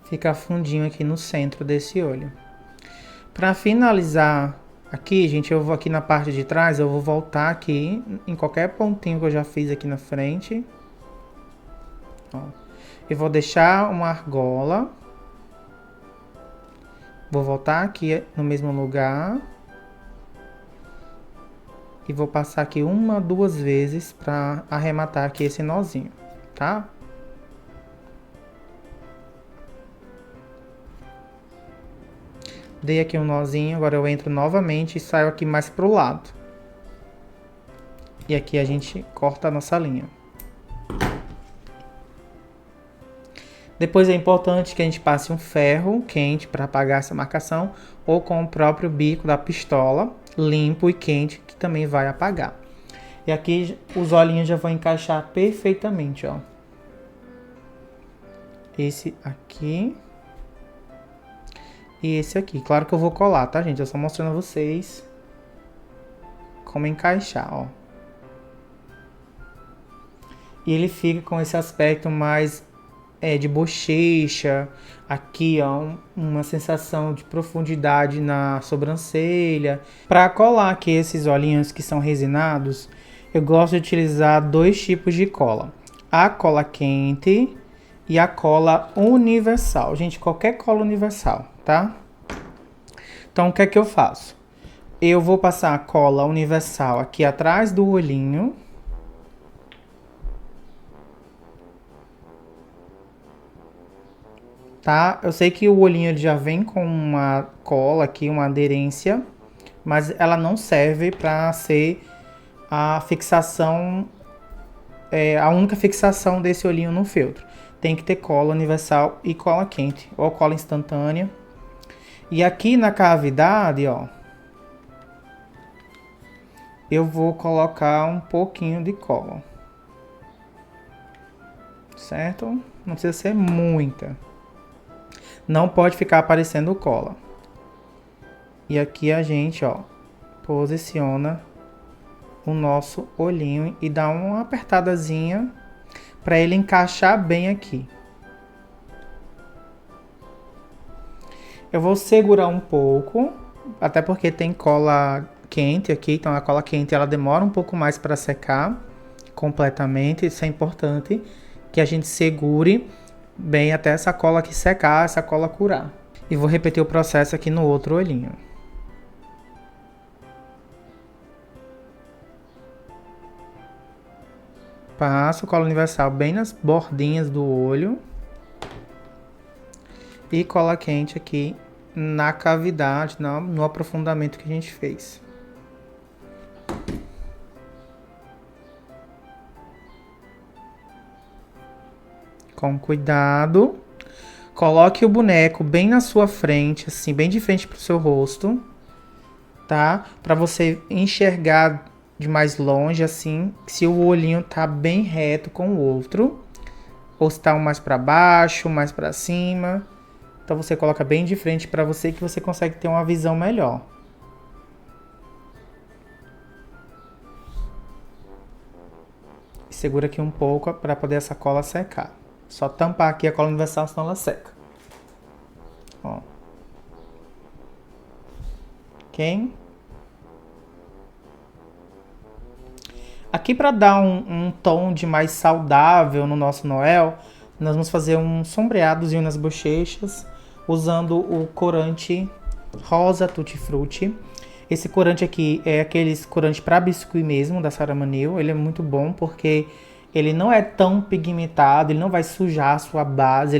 Fica fundinho aqui no centro desse olho. Para finalizar Aqui, gente, eu vou aqui na parte de trás, eu vou voltar aqui em qualquer pontinho que eu já fiz aqui na frente. Ó. Eu vou deixar uma argola. Vou voltar aqui no mesmo lugar. E vou passar aqui uma, duas vezes para arrematar aqui esse nozinho, tá? Dei aqui um nozinho, agora eu entro novamente e saio aqui mais pro lado. E aqui a gente corta a nossa linha. Depois é importante que a gente passe um ferro quente para apagar essa marcação, ou com o próprio bico da pistola, limpo e quente, que também vai apagar. E aqui os olhinhos já vão encaixar perfeitamente, ó. Esse aqui e esse aqui. Claro que eu vou colar, tá, gente? Eu só mostrando a vocês como encaixar, ó. E ele fica com esse aspecto mais de bochecha. Aqui, ó, uma sensação de profundidade na sobrancelha. Para colar aqui esses olhinhos que são resinados, eu gosto de utilizar dois tipos de cola. A cola quente e a cola universal. Gente, qualquer cola universal, tá? Então, o que é que eu faço? Eu vou passar a cola universal aqui atrás do olhinho. Tá? Eu sei que o olhinho ele já vem com uma cola aqui, uma aderência, mas ela não serve para ser a fixação, a única fixação desse olhinho no feltro. Tem que ter cola universal e cola quente, ou cola instantânea. E aqui na cavidade, ó, eu vou colocar um pouquinho de cola. Certo? Não precisa ser muita. Não pode ficar aparecendo cola. E aqui a gente, ó, posiciona o nosso olhinho e dá uma apertadazinha para ele encaixar bem aqui. Eu vou segurar um pouco, até porque tem cola quente aqui, então a cola quente ela demora um pouco mais para secar completamente. Isso é importante que a gente segure bem até essa cola aqui secar, essa cola curar. E vou repetir o processo aqui no outro olhinho. Passo cola universal bem nas bordinhas do olho. E cola quente aqui na cavidade, no aprofundamento que a gente fez. Com cuidado. Coloque o boneco bem na sua frente, assim, bem de frente pro seu rosto, tá? Para você enxergar de mais longe, assim, se o olhinho tá bem reto com o outro, ou se tá um mais para baixo, mais para cima. Então você coloca bem de frente para você que você consegue ter uma visão melhor. Segura aqui um pouco para poder essa cola secar. Só tampar aqui a cola universal, senão ela seca. Ó. Ok? Aqui para dar um tom de mais saudável no nosso Noel, nós vamos fazer um sombreadozinho nas bochechas, usando o corante rosa Tutti Frutti. Esse corante aqui é aqueles corante para biscuit mesmo, da Sarah Manil. Ele é muito bom porque ele não é tão pigmentado, ele não vai sujar a sua base,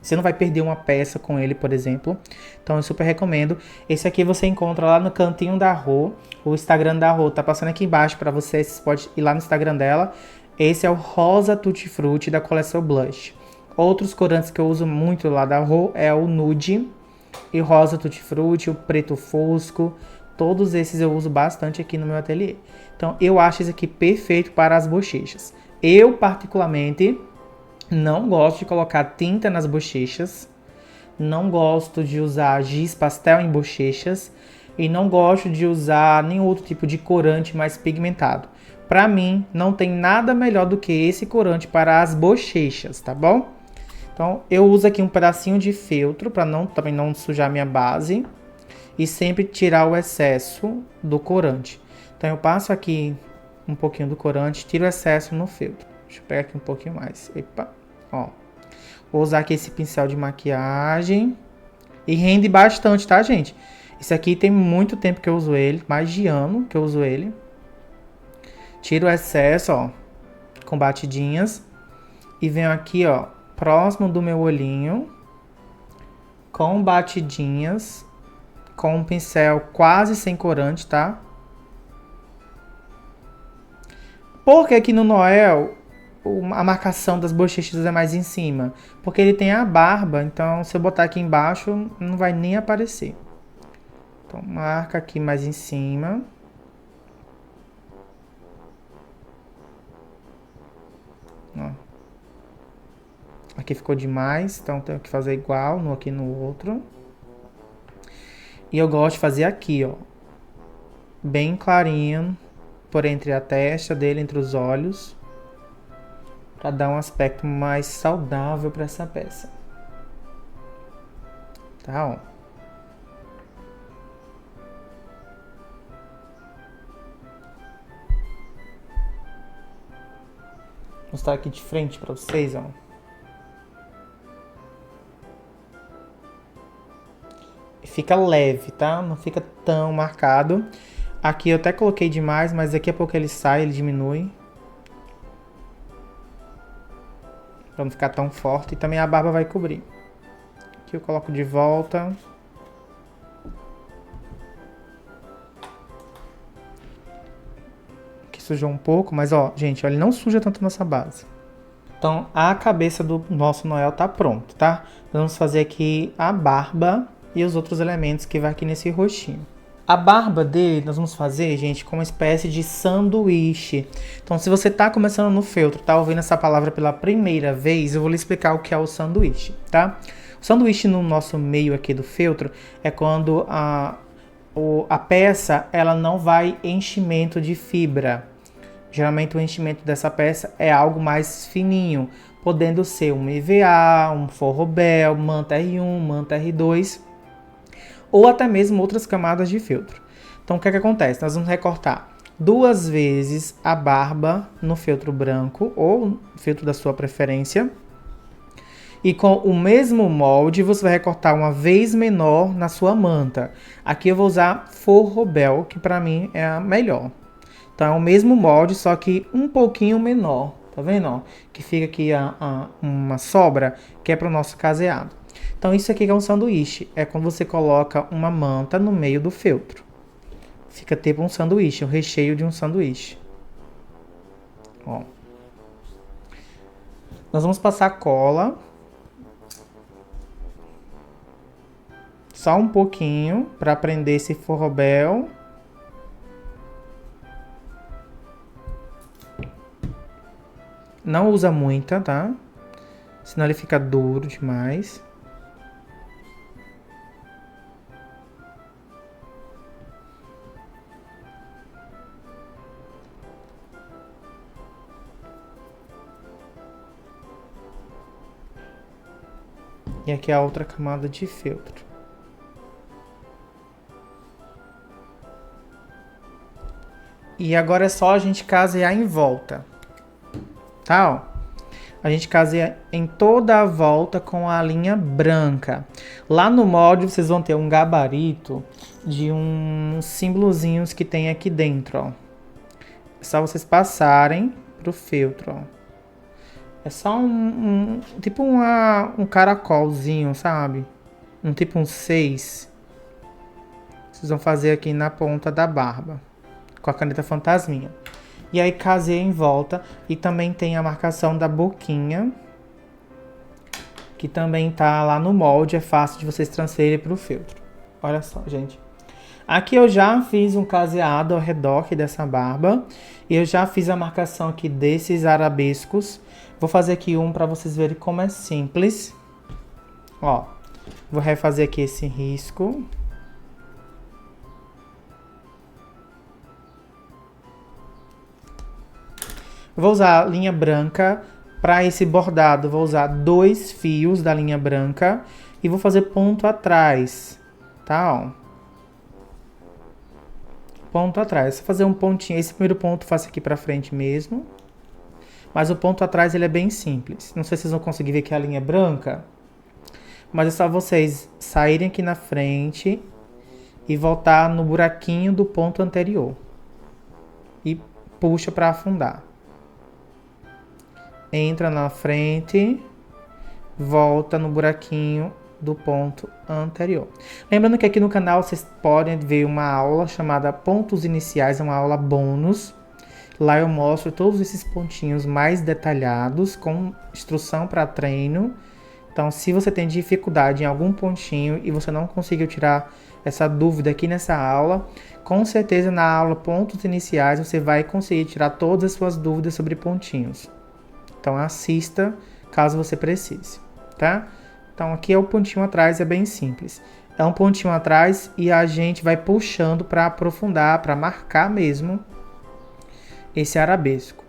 você não vai perder uma peça com ele, por exemplo. Então eu super recomendo. Esse aqui você encontra lá no cantinho da Rô. O Instagram da Rô tá passando aqui embaixo para você pode ir lá no Instagram dela. Esse é o Rosa Tutti Frutti da coleção Blush. Outros corantes que eu uso muito lá da Rô é o Nude e Rosa Tutti Frutti, o Preto Fosco. Todos esses eu uso bastante aqui no meu ateliê. Então eu acho esse aqui perfeito para as bochechas. Eu, particularmente, não gosto de colocar tinta nas bochechas. Não gosto de usar giz pastel em bochechas. E não gosto de usar nenhum outro tipo de corante mais pigmentado. Para mim, não tem nada melhor do que esse corante para as bochechas, tá bom? Então, eu uso aqui um pedacinho de feltro para também não sujar minha base. e sempre tirar o excesso do corante. Então eu passo aqui um pouquinho do corante, tiro o excesso no feltro. Deixa eu pegar aqui um pouquinho mais. Epa, ó. Vou usar aqui esse pincel de maquiagem. E rende bastante, tá, gente? Esse aqui tem muito tempo que eu uso ele, mais de ano que eu uso ele. Tiro o excesso, ó, com batidinhas. E venho aqui, ó, próximo do meu olhinho, com batidinhas, com um pincel quase sem corante, tá? Porque aqui no Noel, a marcação das bochechas é mais em cima. Porque ele tem a barba, então se eu botar aqui embaixo, não vai nem aparecer. Então, marca aqui mais em cima. Ó. Aqui ficou demais, então tenho que fazer igual aqui no outro. E eu gosto de fazer aqui, ó. Bem clarinho, por entre a testa dele, entre os olhos. Pra dar um aspecto mais saudável pra essa peça. Tá, ó. Vou mostrar aqui de frente pra vocês, ó. Fica leve, tá? Não fica tão marcado. Aqui eu até coloquei demais, mas daqui a pouco ele sai, ele diminui. Pra não ficar tão forte. E também a barba vai cobrir. Aqui eu coloco de volta. Aqui sujou um pouco, mas ó, gente, ó, ele não suja tanto nossa base. Então a cabeça do nosso Noel tá pronto, tá? Vamos fazer aqui a barba e os outros elementos que vai aqui nesse rostinho. A barba dele nós vamos fazer, gente, com uma espécie de sanduíche. Então, se você tá começando no feltro, tá ouvindo essa palavra pela primeira vez, eu vou lhe explicar o que é o sanduíche, tá? O sanduíche no nosso meio aqui do feltro é quando a peça ela não vai enchimento de fibra. Geralmente o enchimento dessa peça é algo mais fininho, podendo ser um EVA, um forrobel, manta R1, manta R2, ou até mesmo outras camadas de feltro. Então o que é que acontece? Nós vamos recortar 2 vezes a barba no feltro branco ou feltro da sua preferência. E com o mesmo molde você vai recortar uma vez menor na sua manta. Aqui eu vou usar forrobel, que para mim é a melhor. Então é o mesmo molde, só que um pouquinho menor. Tá vendo? Ó? Que fica aqui uma sobra, que é para o nosso caseado. Então isso aqui é um sanduíche. É quando você coloca uma manta no meio do feltro. Fica tipo um sanduíche, o recheio de um sanduíche. Ó. Nós vamos passar cola. Só um pouquinho para prender esse forrobel. Não usa muita, tá? Senão ele fica duro demais. E aqui a outra camada de feltro. E agora é só a gente casear em volta. Tá, ó. A gente caseia em toda a volta com a linha branca. Lá no molde vocês vão ter um gabarito de uns símbolozinhos que tem aqui dentro, ó. É só vocês passarem pro feltro, ó. É só tipo um caracolzinho, sabe? Tipo um 6. Vocês vão fazer aqui na ponta da barba. Com a caneta fantasminha. E aí casei em volta. E também tem a marcação da boquinha. Que também tá lá no molde. É fácil de vocês transferirem pro feltro. Olha só, gente. Aqui eu já fiz um caseado ao redor aqui dessa barba. E eu já fiz a marcação aqui desses arabescos. Vou fazer aqui um para vocês verem como é simples. Ó, vou refazer aqui esse risco. Vou usar a linha branca. Para esse bordado, vou usar 2 fios da linha branca. E vou fazer ponto atrás, tá? Ó. ponto atrás. Vou fazer um pontinho, esse primeiro ponto eu faço aqui pra frente mesmo. Mas o ponto atrás ele é bem simples. Não sei se vocês vão conseguir ver que a linha é branca. Mas é só vocês saírem aqui na frente e voltar no buraquinho do ponto anterior. E puxa para afundar. Entra na frente, volta no buraquinho do ponto anterior. Lembrando que aqui no canal vocês podem ver uma aula chamada Pontos Iniciais, é uma aula bônus. Lá eu mostro todos esses pontinhos mais detalhados, com instrução para treino. Então, se você tem dificuldade em algum pontinho e você não conseguiu tirar essa dúvida aqui nessa aula, com certeza na aula Pontos Iniciais você vai conseguir tirar todas as suas dúvidas sobre pontinhos. Então, assista caso você precise, tá? Então, aqui é o pontinho atrás, é bem simples. É um pontinho atrás e a gente vai puxando para aprofundar, para marcar mesmo esse arabesco.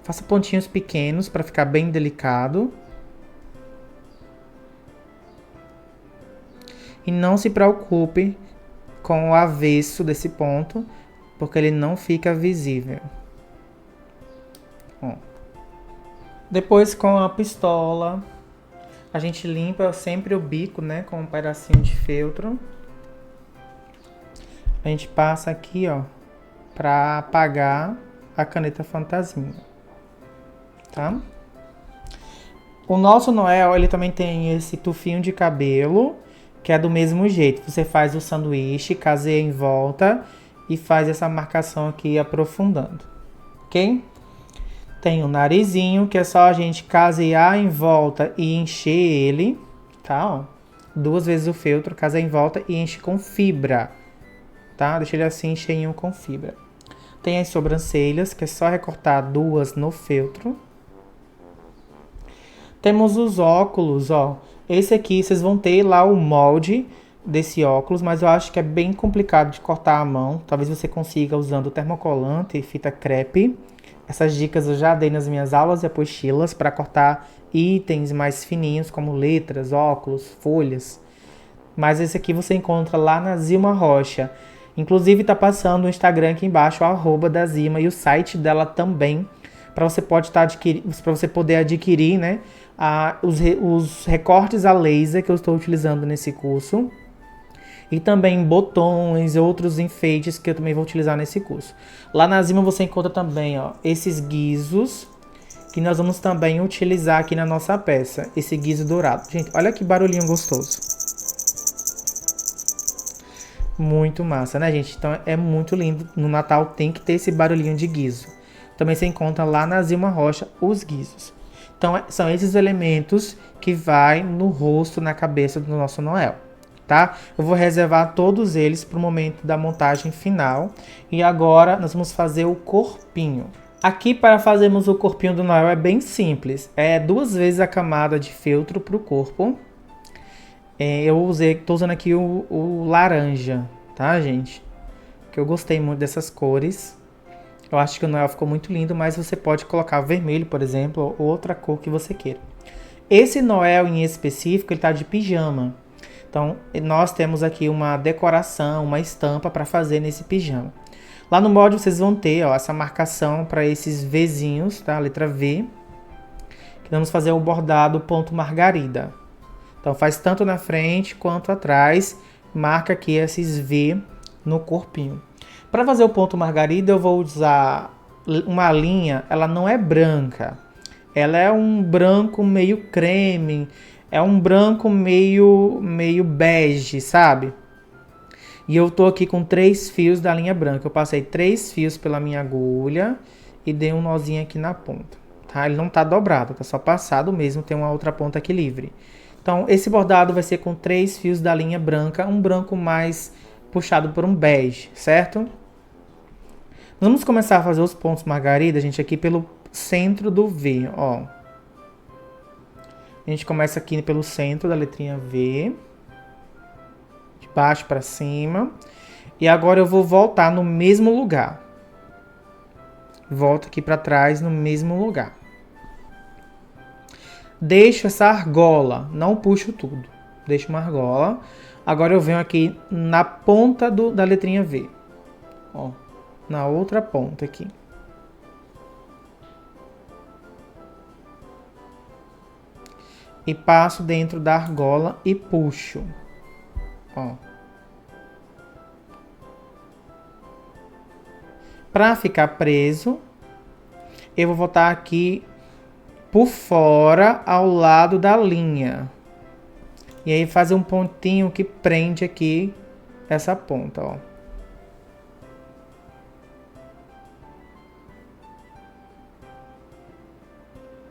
Faça pontinhos pequenos para ficar bem delicado. E não se preocupe com o avesso desse ponto, porque ele não fica visível. Ó. Depois, com a pistola, a gente limpa sempre o bico, né, com um pedacinho de feltro. A gente passa aqui, ó, para apagar a caneta fantasminha, tá? O nosso Noel, ele também tem esse tufinho de cabelo, que é do mesmo jeito. Você faz o sanduíche, caseia em volta e faz essa marcação aqui aprofundando, ok? Tem o narizinho, que é só a gente casear em volta e encher ele, tá? Ó, 2 vezes o feltro, caseia em volta e enche com fibra, tá? Deixa ele assim, cheinho com fibra. Tem as sobrancelhas, que é só recortar 2 no feltro. Temos os óculos, ó. Esse aqui, vocês vão ter lá o molde desse óculos, mas eu acho que é bem complicado de cortar à mão. Talvez você consiga usando termocolante e fita crepe. Essas dicas eu já dei nas minhas aulas e apostilas para cortar itens mais fininhos, como letras, óculos, folhas. Mas esse aqui você encontra lá na Zilma Rocha. Inclusive tá passando o Instagram aqui embaixo, o @ da Zilma, e o site dela também, para você poder adquirir, né, os recortes a laser que eu estou utilizando nesse curso. E também botões e outros enfeites que eu também vou utilizar nesse curso. Lá na Zilma você encontra também, ó, esses guizos que nós vamos também utilizar aqui na nossa peça. Esse guizo dourado. Gente, olha que barulhinho gostoso. Muito massa, né, gente? Então é muito lindo. No Natal tem que ter esse barulhinho de guizo. Também você encontra lá na Zilma Rocha os guizos. Então são esses elementos que vai no rosto, na cabeça do nosso Noel, tá? Eu vou reservar todos eles para o momento da montagem final. E agora nós vamos fazer o corpinho. Aqui, para fazermos o corpinho do Noel, é bem simples. É 2 vezes a camada de feltro para o corpo. Tô usando aqui o laranja, tá, gente? Que eu gostei muito dessas cores. Eu acho que o Noel ficou muito lindo, mas você pode colocar vermelho, por exemplo, ou outra cor que você queira. Esse Noel em específico, ele tá de pijama. Então, nós temos aqui uma decoração, uma estampa para fazer nesse pijama. Lá no molde vocês vão ter, ó, essa marcação para esses Vzinhos, tá? A letra V. Que vamos fazer o bordado ponto margarida. Então faz tanto na frente quanto atrás. Marca aqui esses V no corpinho. Para fazer o ponto margarida eu vou usar uma linha, ela não é branca. Ela é um branco meio creme. É um branco meio bege, sabe? E eu tô aqui com 3 fios da linha branca. Eu passei 3 fios pela minha agulha e dei um nozinho aqui na ponta, tá? Ele não tá dobrado, tá só passado mesmo, tem uma outra ponta aqui livre. Então, esse bordado vai ser com 3 fios da linha branca, um branco mais puxado por um bege, certo? Nós vamos começar a fazer os pontos margarida, gente, aqui pelo centro do V, ó. A gente começa aqui pelo centro da letrinha V, de baixo para cima. E agora eu vou voltar no mesmo lugar. Volto aqui para trás no mesmo lugar. Deixo essa argola, não puxo tudo. Deixo uma argola. Agora eu venho aqui na ponta da letrinha V. Ó, na outra ponta aqui. E passo dentro da argola e puxo. Ó. Para ficar preso, eu vou botar aqui por fora, ao lado da linha. E aí fazer um pontinho que prende aqui essa ponta, ó.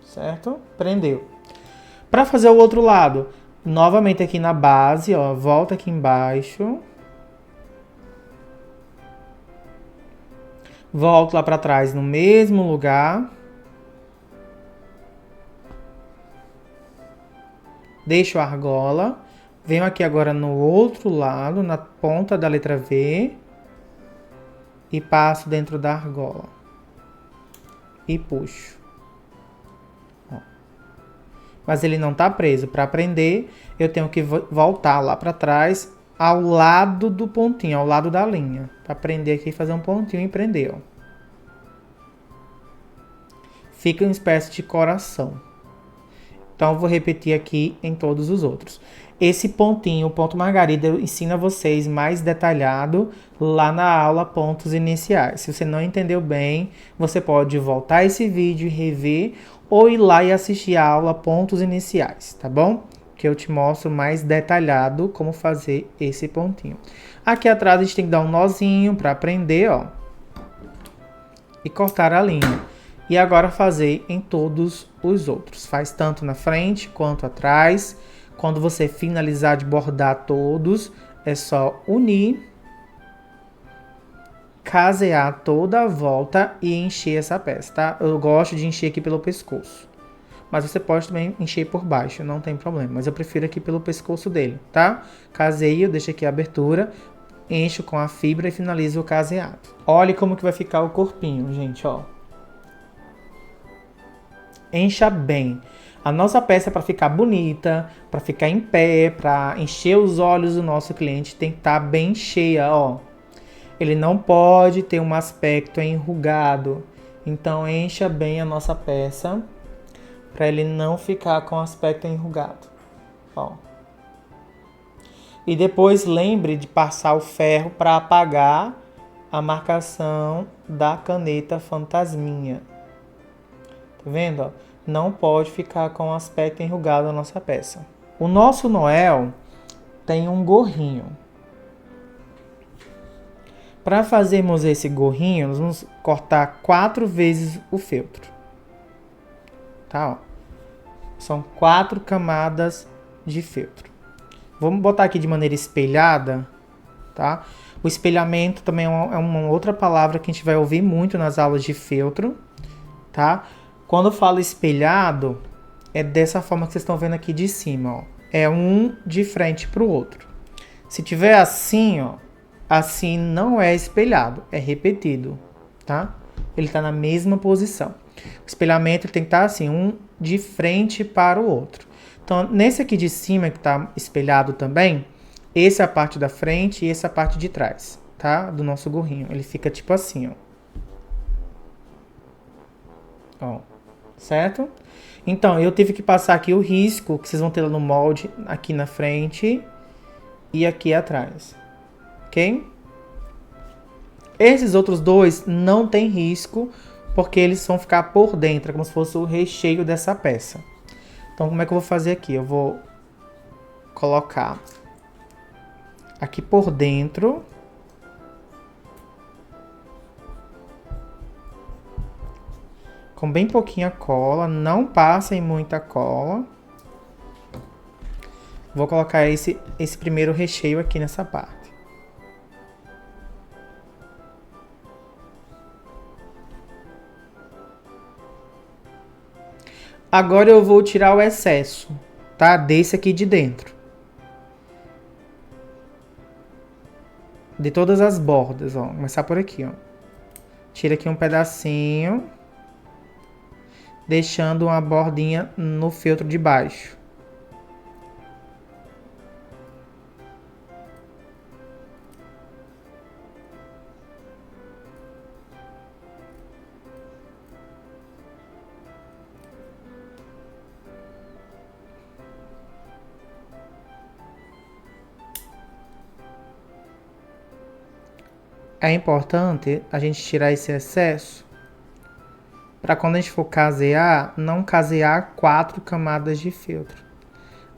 Certo? Prendeu. Para fazer o outro lado, novamente aqui na base, ó, volta aqui embaixo. Volto lá para trás no mesmo lugar. Deixo a argola. Venho aqui agora no outro lado, na ponta da letra V. E passo dentro da argola. E puxo. Ó. Mas ele não tá preso. Para prender, eu tenho que voltar lá para trás, ao lado do pontinho, ao lado da linha. Para prender aqui, fazer um pontinho e prender, ó. Fica uma espécie de coração. Então, eu vou repetir aqui em todos os outros. Esse pontinho, o ponto margarida, eu ensino a vocês mais detalhado lá na aula pontos iniciais. Se você não entendeu bem, você pode voltar esse vídeo e rever ou ir lá e assistir a aula pontos iniciais, tá bom? Que eu te mostro mais detalhado como fazer esse pontinho. Aqui atrás a gente tem que dar um nozinho para prender, ó. E cortar a linha. E agora fazer em todos os outros. Faz tanto na frente quanto atrás. Quando você finalizar de bordar todos, é só unir, casear toda a volta e encher essa peça, tá? Eu gosto de encher aqui pelo pescoço. Mas você pode também encher por baixo, não tem problema. Mas eu prefiro aqui pelo pescoço dele, tá? Caseio, deixo aqui a abertura, encho com a fibra e finalizo o caseado. Olha como que vai ficar o corpinho, gente, ó. Encha bem. A nossa peça, para ficar bonita, para ficar em pé, para encher os olhos do nosso cliente, tem que estar bem cheia, ó. Ele não pode ter um aspecto enrugado. Então, encha bem a nossa peça, para ele não ficar com aspecto enrugado, ó. E depois lembre de passar o ferro para apagar a marcação da caneta fantasminha. Tá vendo? Ó? Não pode ficar com o aspecto enrugado a nossa peça. O nosso Noel tem um gorrinho. Para fazermos esse gorrinho, nós vamos cortar 4 vezes o feltro. Tá? Ó. São 4 camadas de feltro. Vamos botar aqui de maneira espelhada, tá? O espelhamento também é uma outra palavra que a gente vai ouvir muito nas aulas de feltro, tá? Quando eu falo espelhado, é dessa forma que vocês estão vendo aqui de cima, ó. É um de frente para o outro. Se tiver assim, ó, assim não é espelhado, é repetido, tá? Ele está na mesma posição. O espelhamento tem que estar assim, um de frente para o outro. Então, nesse aqui de cima que está espelhado também, essa é a parte da frente e essa é a parte de trás, tá? Do nosso gorrinho. Ele fica tipo assim, ó. Ó. Certo? Então, eu tive que passar aqui o risco que vocês vão ter lá no molde, aqui na frente e aqui atrás. Ok? Esses outros dois não tem risco, porque eles vão ficar por dentro, como se fosse o recheio dessa peça. Então, como é que eu vou fazer aqui? Eu vou colocar aqui por dentro. Com bem pouquinha cola, não passem muita cola. Vou colocar esse primeiro recheio aqui nessa parte. Agora eu vou tirar o excesso, tá? Desse aqui de dentro. De todas as bordas, ó. Vou começar por aqui, ó. Tira aqui um pedacinho, deixando uma bordinha no feltro de baixo. é importante a gente tirar esse excesso para quando a gente for casear, não casear 4 camadas de feltro.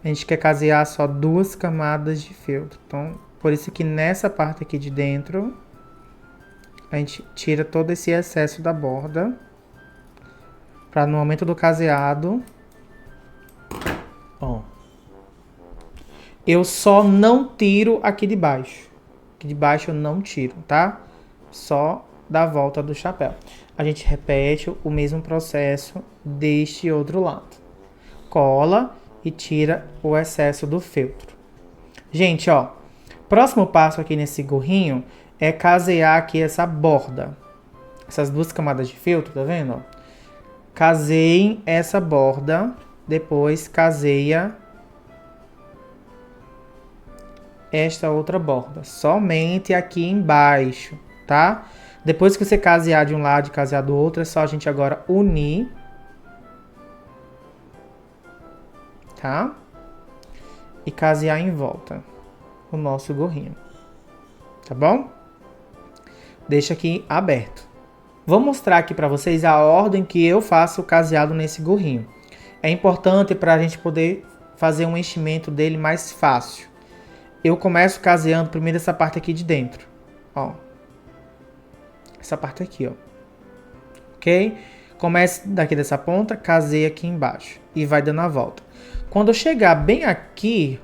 A gente quer casear só 2 camadas de feltro. Então, por isso que nessa parte aqui de dentro, a gente tira todo esse excesso da borda. Para no momento do caseado, ó, eu só não tiro aqui de baixo. Aqui de baixo eu não tiro, tá? Só da volta do chapéu. A gente repete o mesmo processo deste outro lado. Cola e tira o excesso do feltro. Gente, ó, próximo passo aqui nesse gorrinho é casear aqui essa borda. Essas 2 camadas de feltro, tá vendo? Caseiem essa borda, depois caseia esta outra borda, somente aqui embaixo, tá? Depois que você casear de um lado e casear do outro, é só a gente agora unir, tá? E casear em volta o nosso gorrinho, tá bom? Deixa aqui aberto. Vou mostrar aqui para vocês a ordem que eu faço o caseado nesse gorrinho. É importante para a gente poder fazer um enchimento dele mais fácil. Eu começo caseando primeiro essa parte aqui de dentro, ó. Essa parte aqui, ó. Ok? Comece daqui dessa ponta, caseia aqui embaixo e vai dando a volta. Quando eu chegar bem aqui,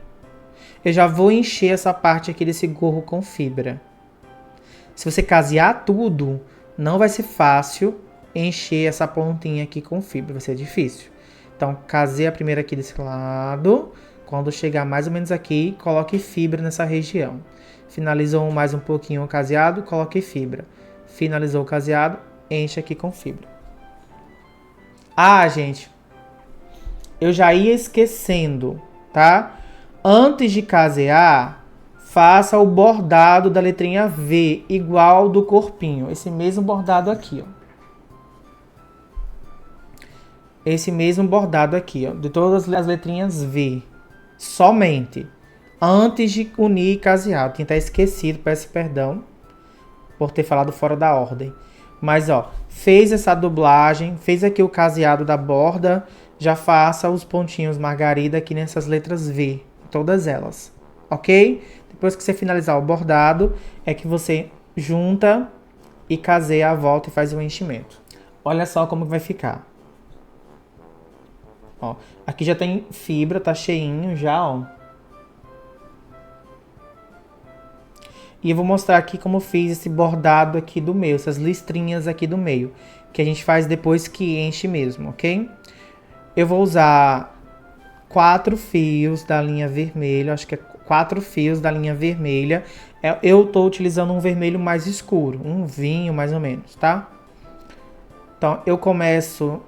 eu já vou encher essa parte aqui desse gorro com fibra. Se você casear tudo, não vai ser fácil encher essa pontinha aqui com fibra, vai ser difícil. Então, caseia primeiro aqui desse lado. Quando chegar mais ou menos aqui, coloque fibra nessa região. Finalizou mais um pouquinho o caseado, coloque fibra. Finalizou o caseado, enche aqui com fibra. Ah, gente, eu já ia esquecendo, tá? Antes de casear, faça o bordado da letrinha V, igual do corpinho. Esse mesmo bordado aqui, ó. Esse mesmo bordado aqui, ó, de todas as letrinhas V. Somente. Antes de unir e casear. Eu tinha até esquecido, peço perdão por ter falado fora da ordem. Mas, ó, fez essa dublagem, fez aqui o caseado da borda, já faça os pontinhos margarida aqui nessas letras V, todas elas, ok? Depois que você finalizar o bordado, é que você junta e caseia a volta e faz o enchimento. Olha só como vai ficar. Ó, aqui já tem fibra, tá cheinho já, ó. E eu vou mostrar aqui como eu fiz esse bordado aqui do meio, essas listrinhas aqui do meio, que a gente faz depois que enche mesmo, ok? Eu vou usar 4 fios da linha vermelha, acho que é 4 fios da linha vermelha. Eu tô utilizando um vermelho mais escuro, um vinho mais ou menos, tá? Então, eu começo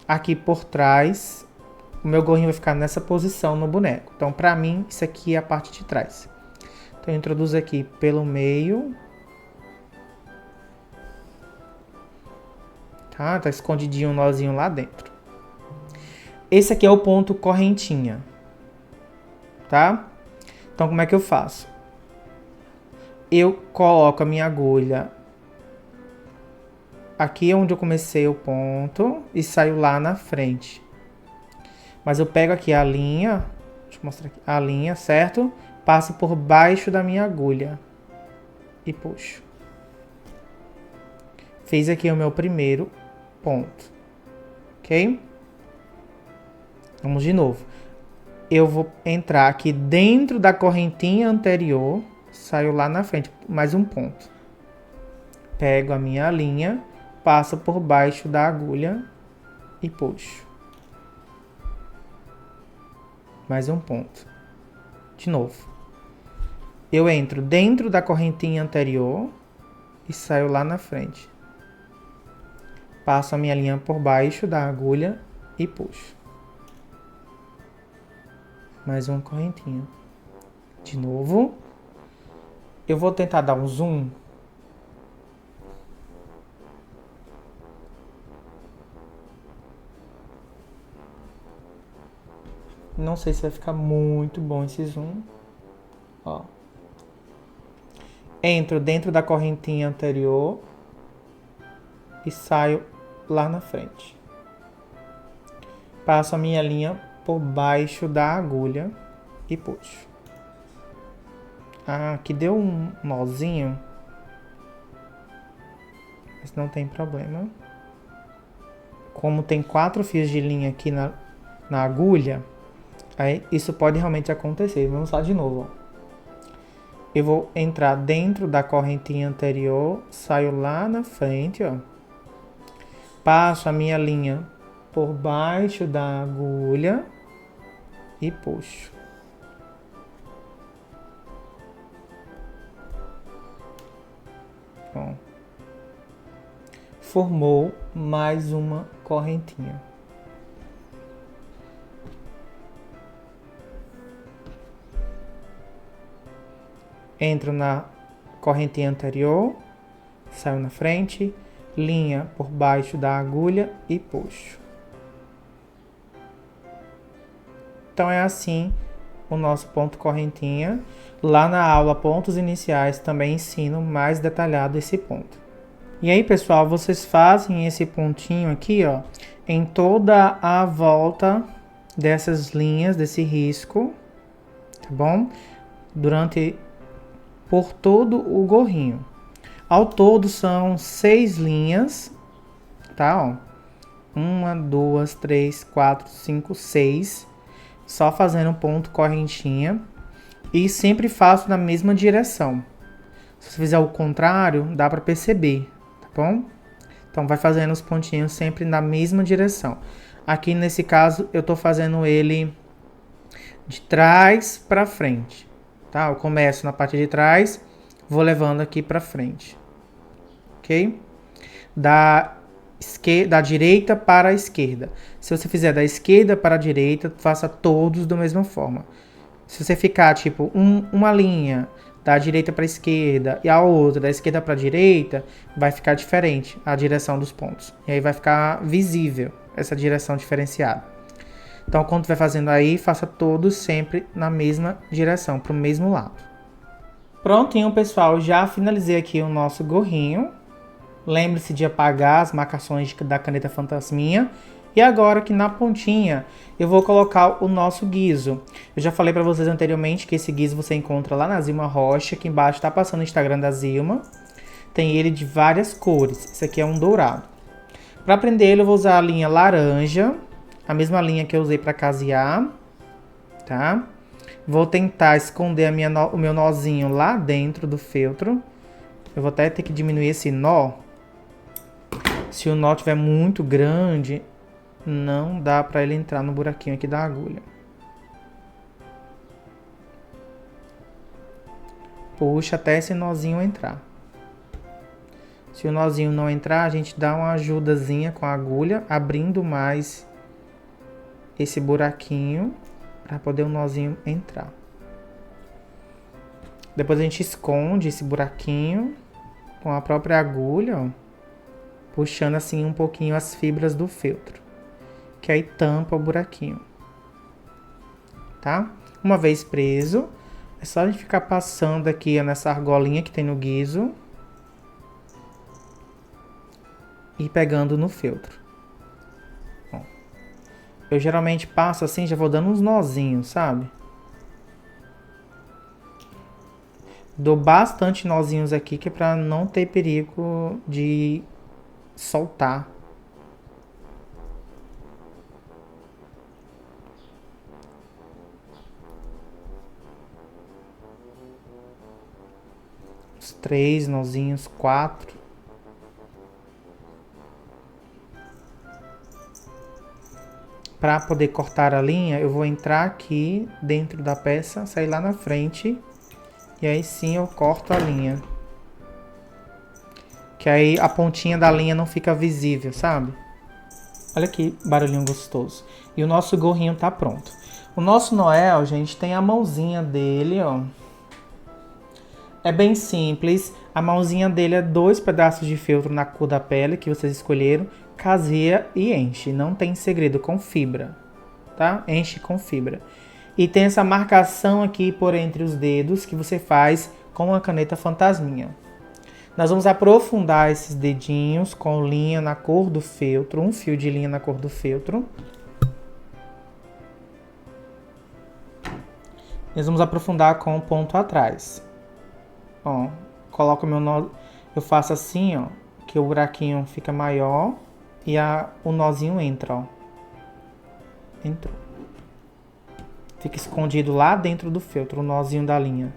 aqui por trás, o meu gorrinho vai ficar nessa posição no boneco. Então, pra mim, isso aqui é a parte de trás. Então, eu introduzo aqui pelo meio. Tá escondidinho um nozinho lá dentro. Esse aqui é o ponto correntinha. Tá? Então, como é que eu faço? Eu coloco a minha agulha aqui onde eu comecei o ponto e saio lá na frente. Mas eu pego aqui a linha, deixa eu mostrar aqui, a linha, certo? Passo por baixo da minha agulha e puxo. Fiz aqui o meu primeiro ponto, ok? Vamos de novo. Eu vou entrar aqui dentro da correntinha anterior, saio lá na frente, mais um ponto. Pego a minha linha, passo por baixo da agulha e puxo. Mais um ponto. De novo. Eu entro dentro da correntinha anterior e saio lá na frente. Passo a minha linha por baixo da agulha e puxo. Mais uma correntinha. De novo. Eu vou tentar dar um zoom. Não sei se vai ficar muito bom esse zoom. Ó. Entro dentro da correntinha anterior e saio lá na frente. Passo a minha linha por baixo da agulha e puxo. Ah, aqui deu um nozinho, mas não tem problema. Como tem 4 fios de linha aqui na agulha, aí isso pode realmente acontecer. Vamos lá de novo, ó. Eu vou entrar dentro da correntinha anterior, saio lá na frente, ó. Passo a minha linha por baixo da agulha e puxo. Pronto. Formou mais uma correntinha. Entro na correntinha anterior, saio na frente, linha por baixo da agulha e puxo. Então é assim o nosso ponto correntinha. Lá na aula Pontos Iniciais também ensino mais detalhado esse ponto. E aí, pessoal, vocês fazem esse pontinho aqui, ó, em toda a volta dessas linhas, desse risco, tá bom? Por todo o gorrinho. Ao todo são 6 linhas, tá? Ó. 1, 2, 3, 4, 5, 6. Só fazendo ponto correntinha. E sempre faço na mesma direção. Se você fizer o contrário, dá para perceber, tá bom? Então vai fazendo os pontinhos sempre na mesma direção. Aqui nesse caso eu tô fazendo ele de trás para frente, tá? Eu começo na parte de trás, vou levando aqui para frente, ok? Da direita para a esquerda. Se você fizer da esquerda para a direita, faça todos da mesma forma. Se você ficar tipo uma linha da direita para a esquerda e a outra da esquerda para a direita, vai ficar diferente a direção dos pontos. E aí vai ficar visível essa direção diferenciada. Então, quando vai fazendo aí, faça todos sempre na mesma direção, para o mesmo lado. Prontinho, pessoal. Já finalizei aqui o nosso gorrinho. Lembre-se de apagar as marcações da caneta fantasminha. E agora aqui na pontinha eu vou colocar o nosso guiso. Eu já falei para vocês anteriormente que esse guiso você encontra lá na Zilma Rocha. Aqui embaixo está passando o Instagram da Zilma. Tem ele de várias cores. Esse aqui é um dourado. Para prender ele eu vou usar a linha laranja. A mesma linha que eu usei para casear. Tá? Vou tentar esconder o meu nozinho lá dentro do feltro. Eu vou até ter que diminuir esse nó. Se o nó estiver muito grande, não dá para ele entrar no buraquinho aqui da agulha. Puxa até esse nozinho entrar. Se o nozinho não entrar, a gente dá uma ajudazinha com a agulha, abrindo mais esse buraquinho para poder o nozinho entrar. Depois a gente esconde esse buraquinho com a própria agulha, ó, puxando assim um pouquinho as fibras do feltro, que aí tampa o buraquinho, tá? Uma vez preso, é só a gente ficar passando aqui nessa argolinha que tem no guiso e pegando no feltro. Ó, eu geralmente passo assim, já vou dando uns nozinhos, sabe? Dou bastante nozinhos aqui, que é para não ter perigo de soltar. Uns 3 nozinhos, 4. Para poder cortar a linha, eu vou entrar aqui dentro da peça, sair lá na frente. E aí sim eu corto a linha. Que aí a pontinha da linha não fica visível, sabe? Olha que barulhinho gostoso. E o nosso gorrinho tá pronto. O nosso Noel, gente, tem a mãozinha dele, ó. É bem simples. A mãozinha dele é 2 pedaços de feltro na cor da pele que vocês escolheram. Caseia e enche. Não tem segredo, com fibra, tá? Enche com fibra. E tem essa marcação aqui por entre os dedos que você faz com a caneta fantasminha. Nós vamos aprofundar esses dedinhos com linha na cor do feltro, um fio de linha na cor do feltro. Nós vamos aprofundar com o ponto atrás. Ó, coloco meu nó, eu faço assim, ó, que o buraquinho fica maior e o nozinho entra, ó. Entrou. Fica escondido lá dentro do feltro, o nozinho da linha.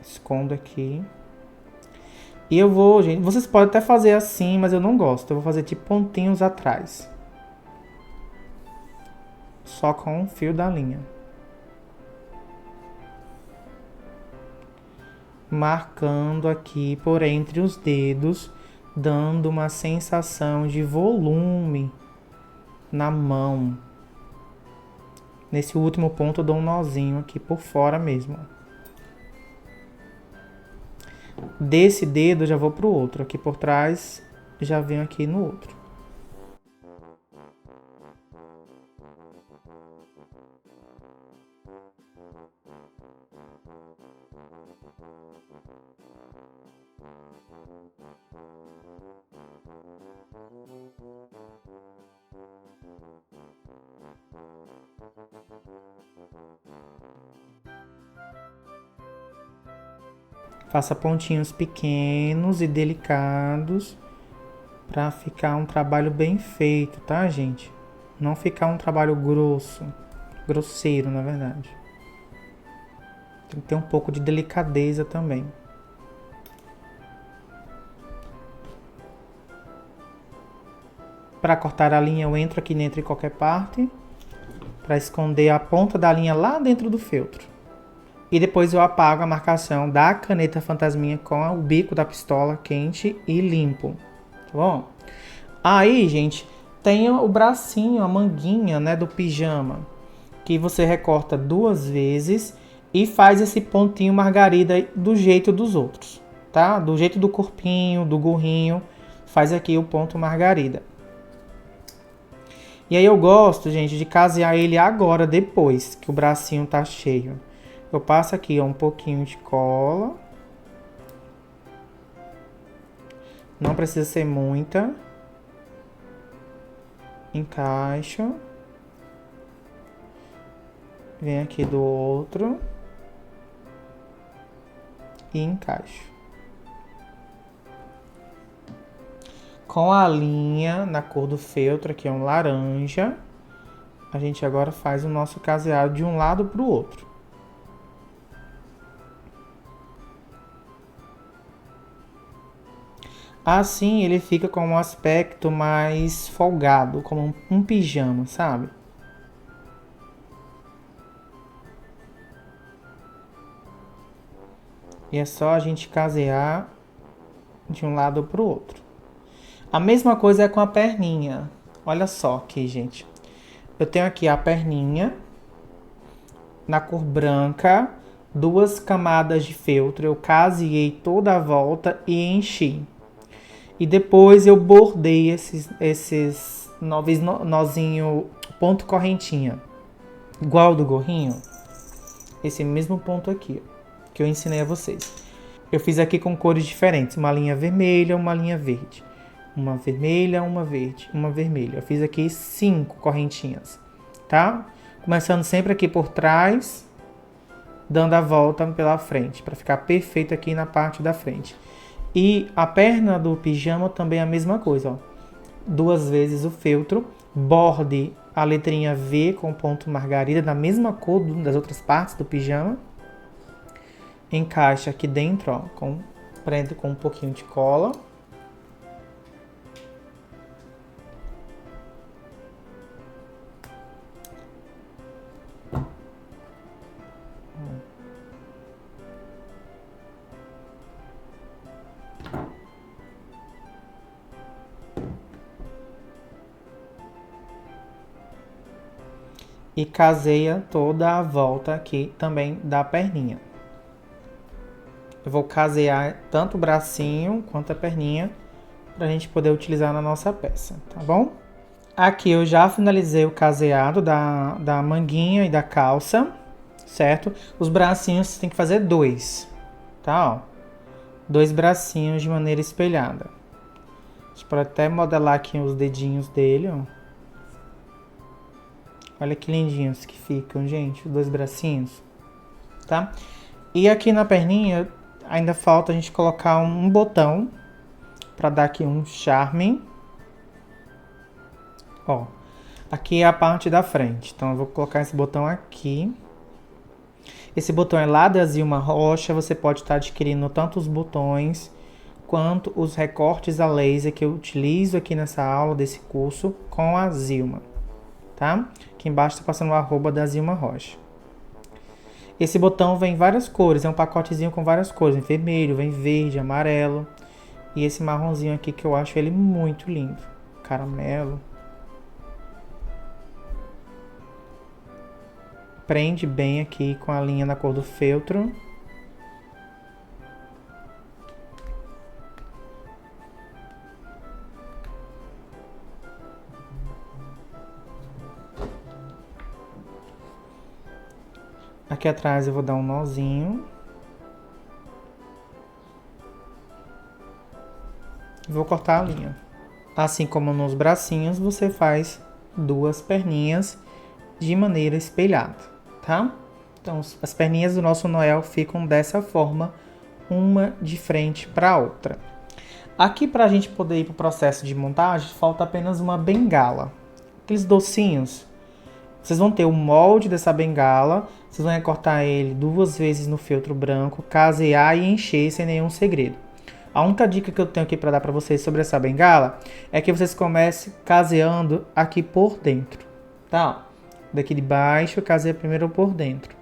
Escondo aqui. E eu vou, gente, vocês podem até fazer assim, mas eu não gosto. Eu vou fazer tipo pontinhos atrás. Só com o fio da linha. Marcando aqui por entre os dedos, dando uma sensação de volume na mão. Nesse último ponto eu dou um nozinho aqui por fora mesmo. Desse dedo eu já vou pro outro. Aqui por trás, já venho aqui no outro. Faça pontinhos pequenos e delicados para ficar um trabalho bem feito, tá, gente? Não ficar um trabalho grosso, grosseiro, na verdade. Tem que ter um pouco de delicadeza também. Para cortar a linha, eu entro aqui dentro em qualquer parte, para esconder a ponta da linha lá dentro do feltro. E depois eu apago a marcação da caneta fantasminha com o bico da pistola quente e limpo, tá bom? Aí, gente, tem o bracinho, a manguinha, né, do pijama, que você recorta 2 vezes e faz esse pontinho margarida do jeito dos outros, tá? Do jeito do corpinho, do gorrinho, faz aqui o ponto margarida. E aí eu gosto, gente, de casear ele agora, depois que o bracinho tá cheio. Eu passo aqui, ó, um pouquinho de cola. Não precisa ser muita. Encaixo. Vem aqui do outro. E encaixo. Com a linha na cor do feltro, aqui é um laranja. A gente agora faz o nosso caseado de um lado para o outro. Assim ele fica com um aspecto mais folgado, como um pijama, sabe? E é só a gente casear de um lado para o outro. A mesma coisa é com a perninha. Olha só aqui, gente. Eu tenho aqui a perninha na cor branca, 2 camadas de feltro. Eu caseei toda a volta e enchi. E depois eu bordei esses nozinho, ponto correntinha. Igual do gorrinho. Esse mesmo ponto aqui, que eu ensinei a vocês. Eu fiz aqui com cores diferentes. Uma linha vermelha, uma linha verde. Uma vermelha, uma verde, uma vermelha. Eu fiz aqui 5 correntinhas, tá? Começando sempre aqui por trás, dando a volta pela frente, para ficar perfeito aqui na parte da frente. E a perna do pijama também é a mesma coisa, ó. 2 vezes o feltro, borde a letrinha V com ponto margarida, da mesma cor das outras partes do pijama. Encaixa aqui dentro, ó, prende com um pouquinho de cola. E caseia toda a volta aqui também da perninha. Eu vou casear tanto o bracinho quanto a perninha para a gente poder utilizar na nossa peça, tá bom? Aqui eu já finalizei o caseado da manguinha e da calça. certo? Os bracinhos você tem que fazer dois, tá? Ó, dois bracinhos de maneira espelhada. A gente pode até modelar aqui os dedinhos dele, ó. Olha que lindinhos que ficam, gente, os dois bracinhos, tá? E aqui na perninha ainda falta a gente colocar um botão para dar aqui um charme. Ó, aqui é a parte da frente, então eu vou colocar esse botão aqui. Esse botão é lá da Zilma Rocha, você pode estar adquirindo tanto os botões quanto os recortes a laser que eu utilizo aqui nessa aula desse curso com a Zilma, tá? Aqui embaixo está passando o arroba da Zilma Rocha. Esse botão vem em várias cores, é um pacotezinho com várias cores, vem vermelho, vem verde, amarelo e esse marronzinho aqui que eu acho ele muito lindo, caramelo. Prende bem aqui com a linha na cor do feltro. Aqui atrás eu vou dar um nozinho. Vou cortar a linha. Assim como nos bracinhos, você faz duas perninhas de maneira espelhada, tá? Então, as perninhas do nosso Noel ficam dessa forma, uma de frente para a outra. Aqui, para a gente poder ir para o processo de montagem, falta apenas uma bengala. Aqueles docinhos. Vocês vão ter o molde dessa bengala, vocês vão recortar ele 2 vezes no feltro branco, casear e encher sem nenhum segredo. A única dica que eu tenho aqui para dar para vocês sobre essa bengala é que vocês comecem caseando aqui por dentro, tá? Daqui de baixo, caseia primeiro por dentro.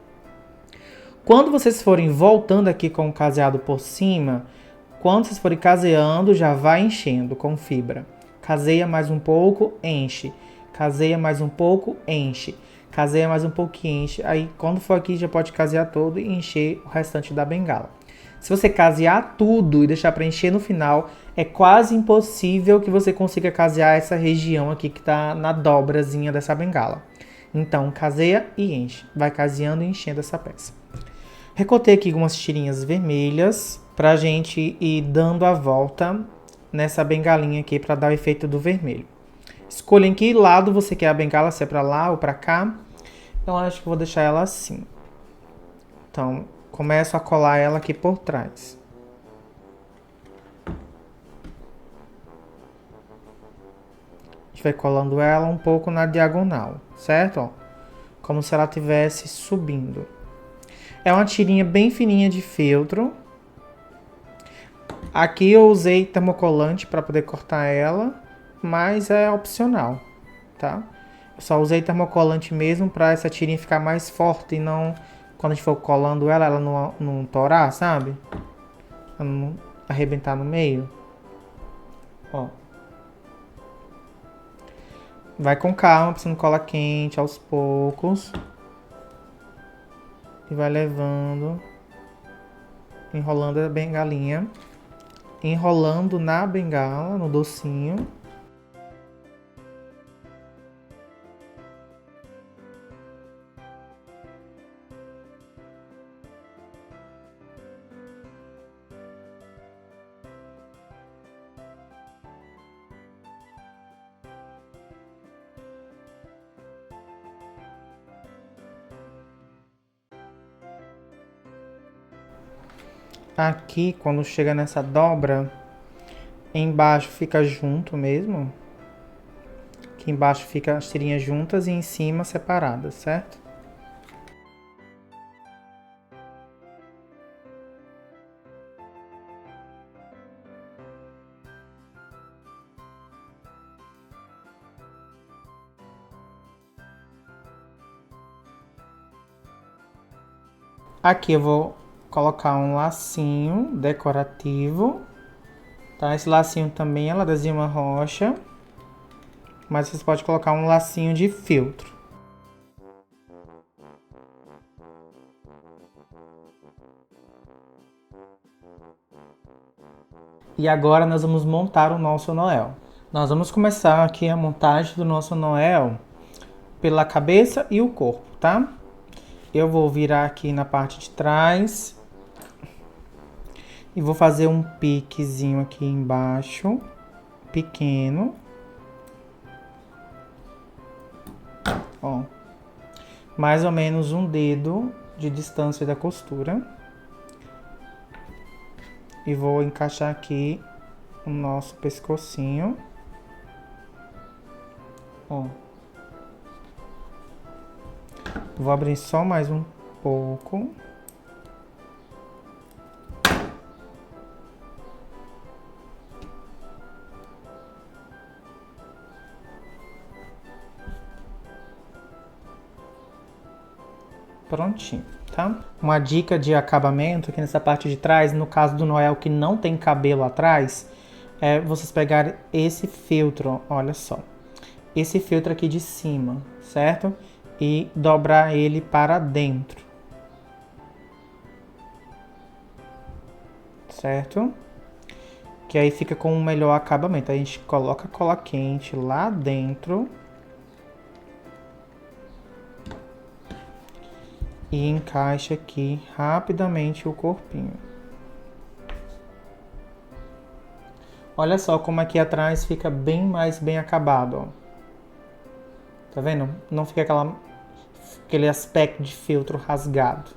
Quando vocês forem voltando aqui com o caseado por cima, quando vocês forem caseando, já vai enchendo com fibra. Caseia mais um pouco, enche. Caseia mais um pouco, enche. Caseia mais um pouquinho, enche. Aí, quando for aqui, já pode casear todo e encher o restante da bengala. Se você casear tudo e deixar para encher no final, é quase impossível que você consiga casear essa região aqui que está na dobrazinha dessa bengala. Então, caseia e enche. Vai caseando e enchendo essa peça. Recortei aqui algumas tirinhas vermelhas para a gente ir dando a volta nessa bengalinha aqui para dar o efeito do vermelho. Escolha em que lado você quer a bengala, se é para lá ou para cá. Eu acho que vou deixar ela assim. Então, começo a colar ela aqui por trás. A gente vai colando ela um pouco na diagonal, certo? Ó, como se ela estivesse subindo. É uma tirinha bem fininha de feltro. Aqui eu usei termocolante para poder cortar ela, mas é opcional, tá? Eu só usei termocolante mesmo para essa tirinha ficar mais forte e não, quando a gente for colando ela não torar, sabe? Ela não arrebentar no meio. Ó. Vai com calma, passando cola quente aos poucos. E vai levando, enrolando a bengalinha. Enrolando na bengala, no docinho. Aqui, quando chega nessa dobra, embaixo fica junto mesmo. Aqui embaixo fica as tirinhas juntas e em cima separadas, certo? Aqui eu vou colocar um lacinho decorativo, tá? Esse lacinho também é lá da Zilma Rocha, mas vocês podem colocar um lacinho de feltro. E agora nós vamos montar o nosso Noel. Nós vamos começar aqui a montagem do nosso Noel pela cabeça e o corpo, tá? eu vou virar aqui na parte de trás e vou fazer um piquezinho aqui embaixo, pequeno. Ó, mais ou menos um dedo de distância da costura. E vou encaixar aqui o nosso pescocinho. Ó. Vou abrir só mais um pouco. Prontinho, tá? Uma dica de acabamento aqui nessa parte de trás, no caso do Noel que não tem cabelo atrás, é vocês pegarem esse feltro, olha só. Esse feltro aqui de cima, certo? E dobrar ele para dentro. Certo? Que aí fica com um melhor acabamento. A gente coloca a cola quente lá dentro. E encaixa aqui rapidamente o corpinho. Olha só como aqui atrás fica bem mais bem acabado, ó. Tá vendo? Não fica aquele aspecto de feltro rasgado.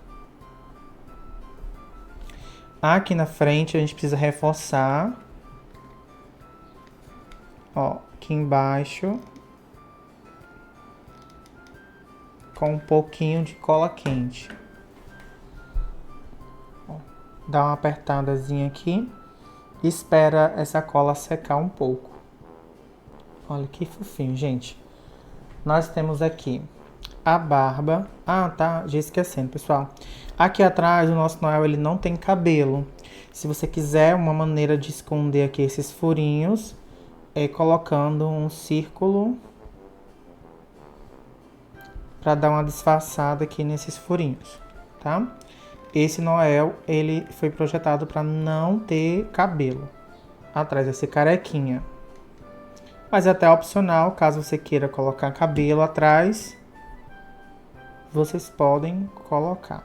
Aqui na frente a gente precisa reforçar. Ó, aqui embaixo. Com um pouquinho de cola quente. Ó, dá uma apertadazinha aqui. Espera essa cola secar um pouco. Olha que fofinho, gente. Nós temos aqui a barba. Ah, tá, já esquecendo, pessoal. Aqui atrás o nosso Noel ele não tem cabelo. Se você quiser uma maneira de esconder aqui esses furinhos, é colocando um círculo para dar uma disfarçada aqui nesses furinhos, tá? Esse Noel, ele foi projetado para não ter cabelo. Atrás vai ser carequinha. Mas é até opcional, caso você queira colocar cabelo atrás, vocês podem colocar.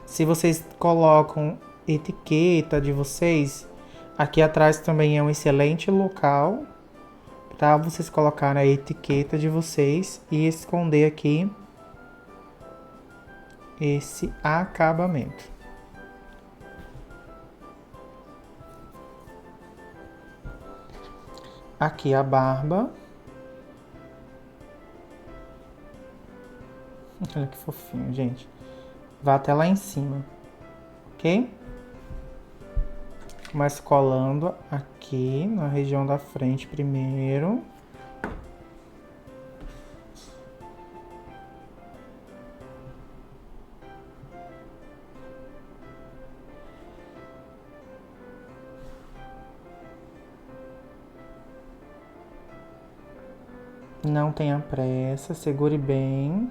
Se vocês colocam etiqueta de vocês, aqui atrás também é um excelente local para vocês colocarem a etiqueta de vocês e esconder aqui esse acabamento. Aqui a barba. Olha que fofinho, gente. Vai até lá em cima, ok? Começa colando aqui na região da frente primeiro. Não tenha pressa, segure bem.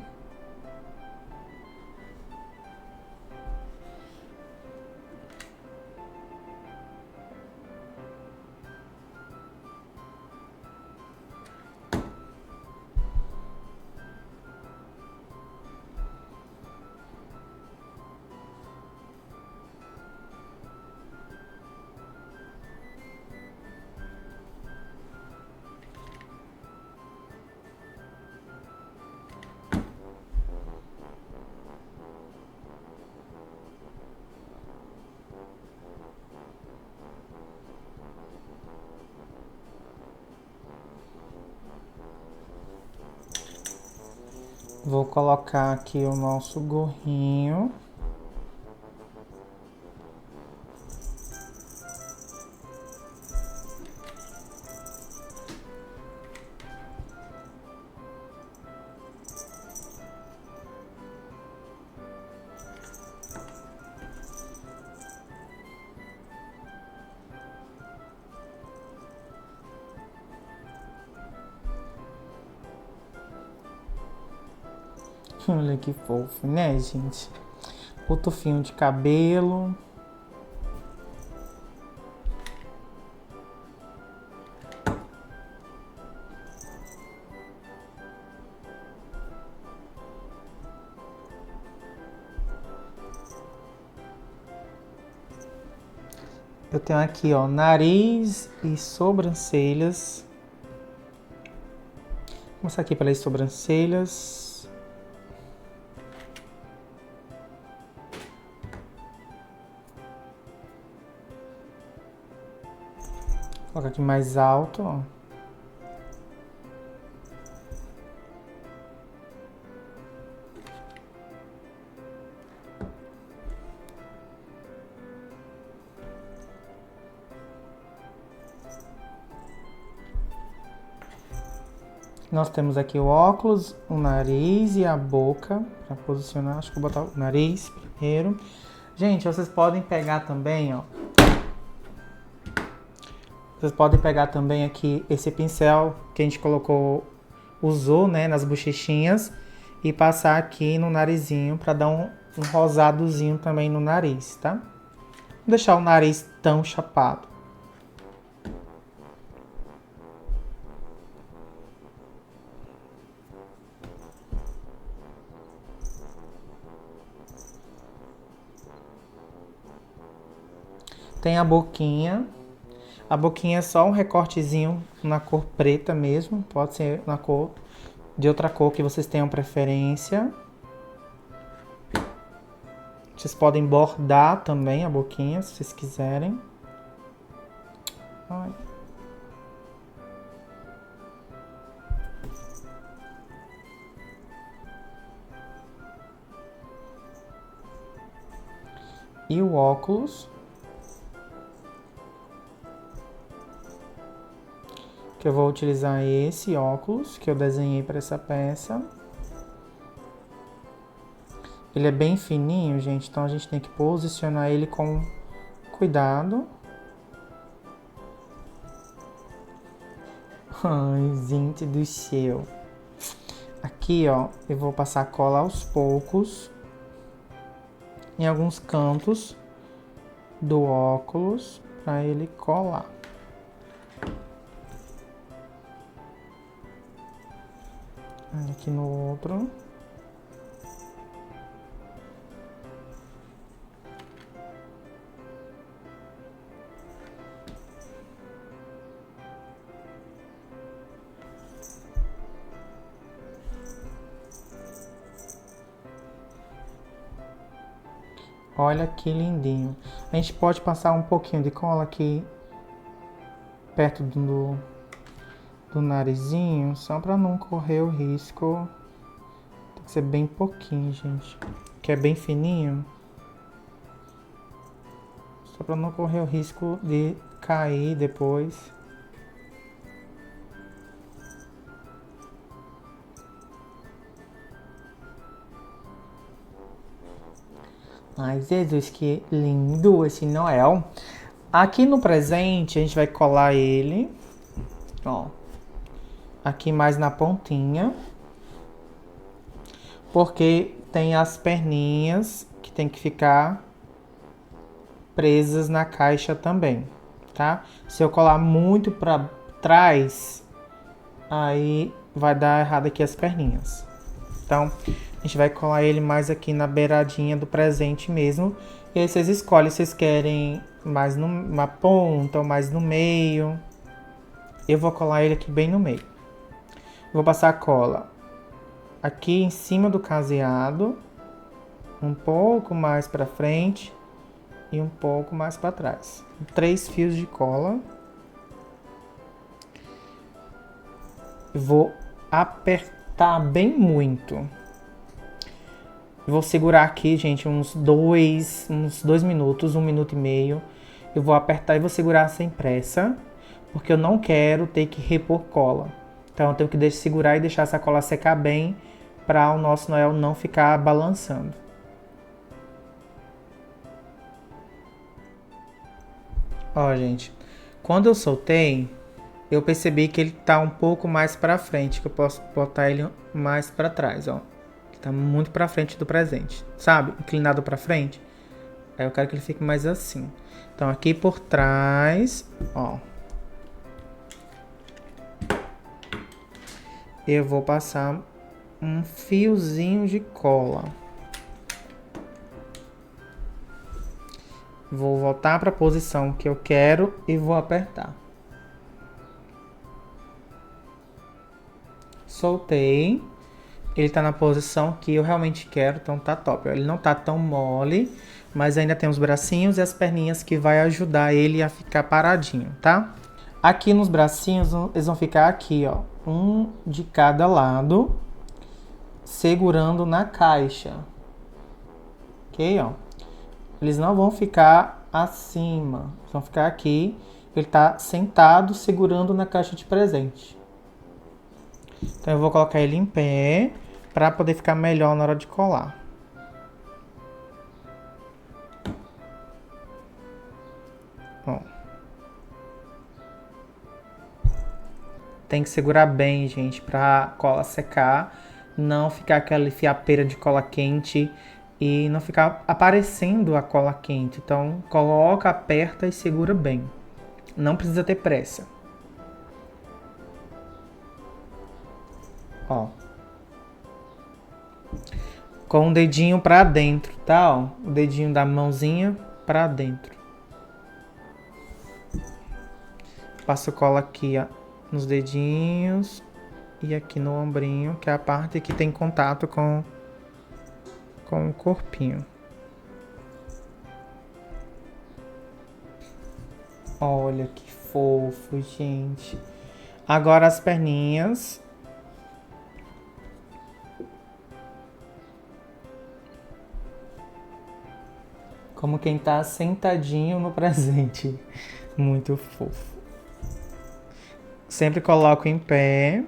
Vou colocar aqui o nosso gorrinho. Olha que fofo, né, gente? O tufinho de cabelo. Eu tenho aqui, ó, nariz e sobrancelhas. Vou começar aqui pelas sobrancelhas. Coloca aqui mais alto, ó. Nós temos aqui o óculos, o nariz e a boca para posicionar. Acho que vou botar o nariz primeiro. Gente, vocês podem pegar também, ó. Vocês podem pegar também aqui esse pincel que a gente usou, né, nas bochechinhas e passar aqui no narizinho para dar um rosadozinho também no nariz, tá? Não deixar o nariz tão chapado. Tem a boquinha. A boquinha é só um recortezinho na cor preta mesmo. Pode ser na cor de outra cor que vocês tenham preferência. Vocês podem bordar também a boquinha, se vocês quiserem. Ai. E o óculos. Que eu vou utilizar esse óculos que eu desenhei para essa peça. Ele é bem fininho, gente, então a gente tem que posicionar ele com cuidado. Ai, gente do céu. Aqui, ó, eu vou passar cola aos poucos em alguns cantos do óculos para ele colar. Aqui no outro. Olha que lindinho. A gente pode passar um pouquinho de cola aqui perto do narizinho, só para não correr o risco. Tem que ser bem pouquinho, gente. Que é bem fininho. Só para não correr o risco de cair depois. Ai, Jesus, que lindo esse Noel. Aqui no presente, a gente vai colar ele. Ó. Aqui mais na pontinha. Porque tem as perninhas que tem que ficar presas na caixa também, tá? Se eu colar muito pra trás, aí vai dar errado aqui as perninhas. Então, a gente vai colar ele mais aqui na beiradinha do presente mesmo. E aí vocês escolhem se vocês querem mais numa ponta ou mais no meio. Eu vou colar ele aqui bem no meio. Vou passar a cola aqui em cima do caseado, um pouco mais para frente e um pouco mais para trás. 3 fios de cola. Vou apertar bem muito. Vou segurar aqui, gente, uns 2 minutos, 1 minuto e meio. Eu vou apertar e vou segurar sem pressa, porque eu não quero ter que repor cola. Então eu tenho que segurar e deixar essa cola secar bem para o nosso Noel não ficar balançando. Ó, gente, quando eu soltei, eu percebi que ele tá um pouco mais para frente, que eu posso botar ele mais para trás, ó. Ele tá muito para frente do presente, sabe? Inclinado para frente. Aí eu quero que ele fique mais assim. Então aqui por trás, ó. Eu vou passar um fiozinho de cola. Vou voltar para a posição que eu quero e vou apertar. Soltei. Ele tá na posição que eu realmente quero, então tá top. Ele não tá tão mole, mas ainda tem os bracinhos e as perninhas que vai ajudar ele a ficar paradinho, tá? Aqui nos bracinhos, eles vão ficar aqui, ó. Um de cada lado, segurando na caixa. Ok, ó. Eles não vão ficar acima, eles vão ficar aqui. Ele tá sentado, segurando na caixa de presente. Então eu vou colocar ele em pé para poder ficar melhor na hora de colar. Ó. Tem que segurar bem, gente, pra cola secar, não ficar aquela fiapeira de cola quente e não ficar aparecendo a cola quente. Então coloca, aperta e segura bem. Não precisa ter pressa. Ó. Com o dedinho pra dentro, tá? Ó, o dedinho da mãozinha pra dentro. Passo cola aqui, ó, nos dedinhos e aqui no ombrinho, que é a parte que tem contato com o corpinho. Olha que fofo, gente. Agora as perninhas. Como quem tá sentadinho no presente. Muito fofo. Sempre coloco em pé.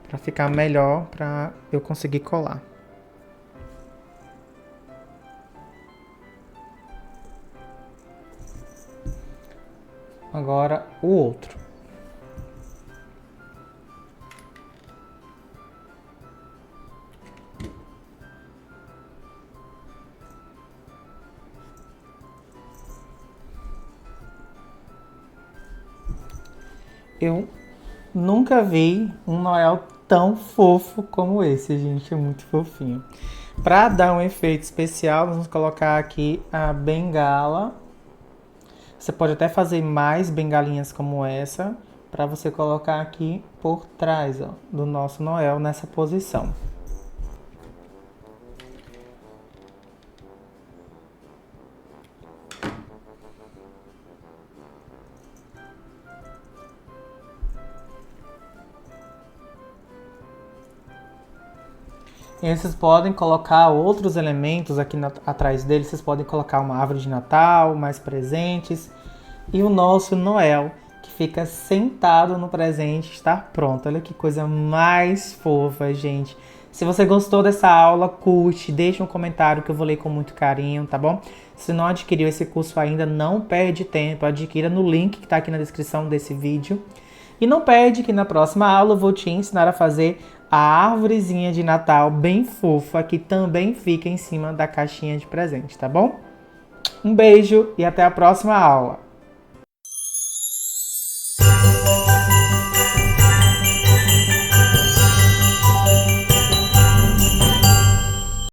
Pra ficar melhor, pra eu conseguir colar. Agora o outro. Eu nunca vi um Noel tão fofo como esse, gente. É muito fofinho. Para dar um efeito especial, nós vamos colocar aqui a bengala. Você pode até fazer mais bengalinhas como essa, para você colocar aqui por trás, ó, do nosso Noel nessa posição. E vocês podem colocar outros elementos aqui atrás dele. Vocês podem colocar uma árvore de Natal, mais presentes. E o nosso Noel, que fica sentado no presente, está pronto. Olha que coisa mais fofa, gente. Se você gostou dessa aula, curte, deixa um comentário que eu vou ler com muito carinho, tá bom? Se não adquiriu esse curso ainda, não perde tempo. Adquira no link que está aqui na descrição desse vídeo. E não perde que na próxima aula eu vou te ensinar a fazer a árvorezinha de Natal bem fofa, que também fica em cima da caixinha de presente, tá bom? Um beijo e até a próxima aula!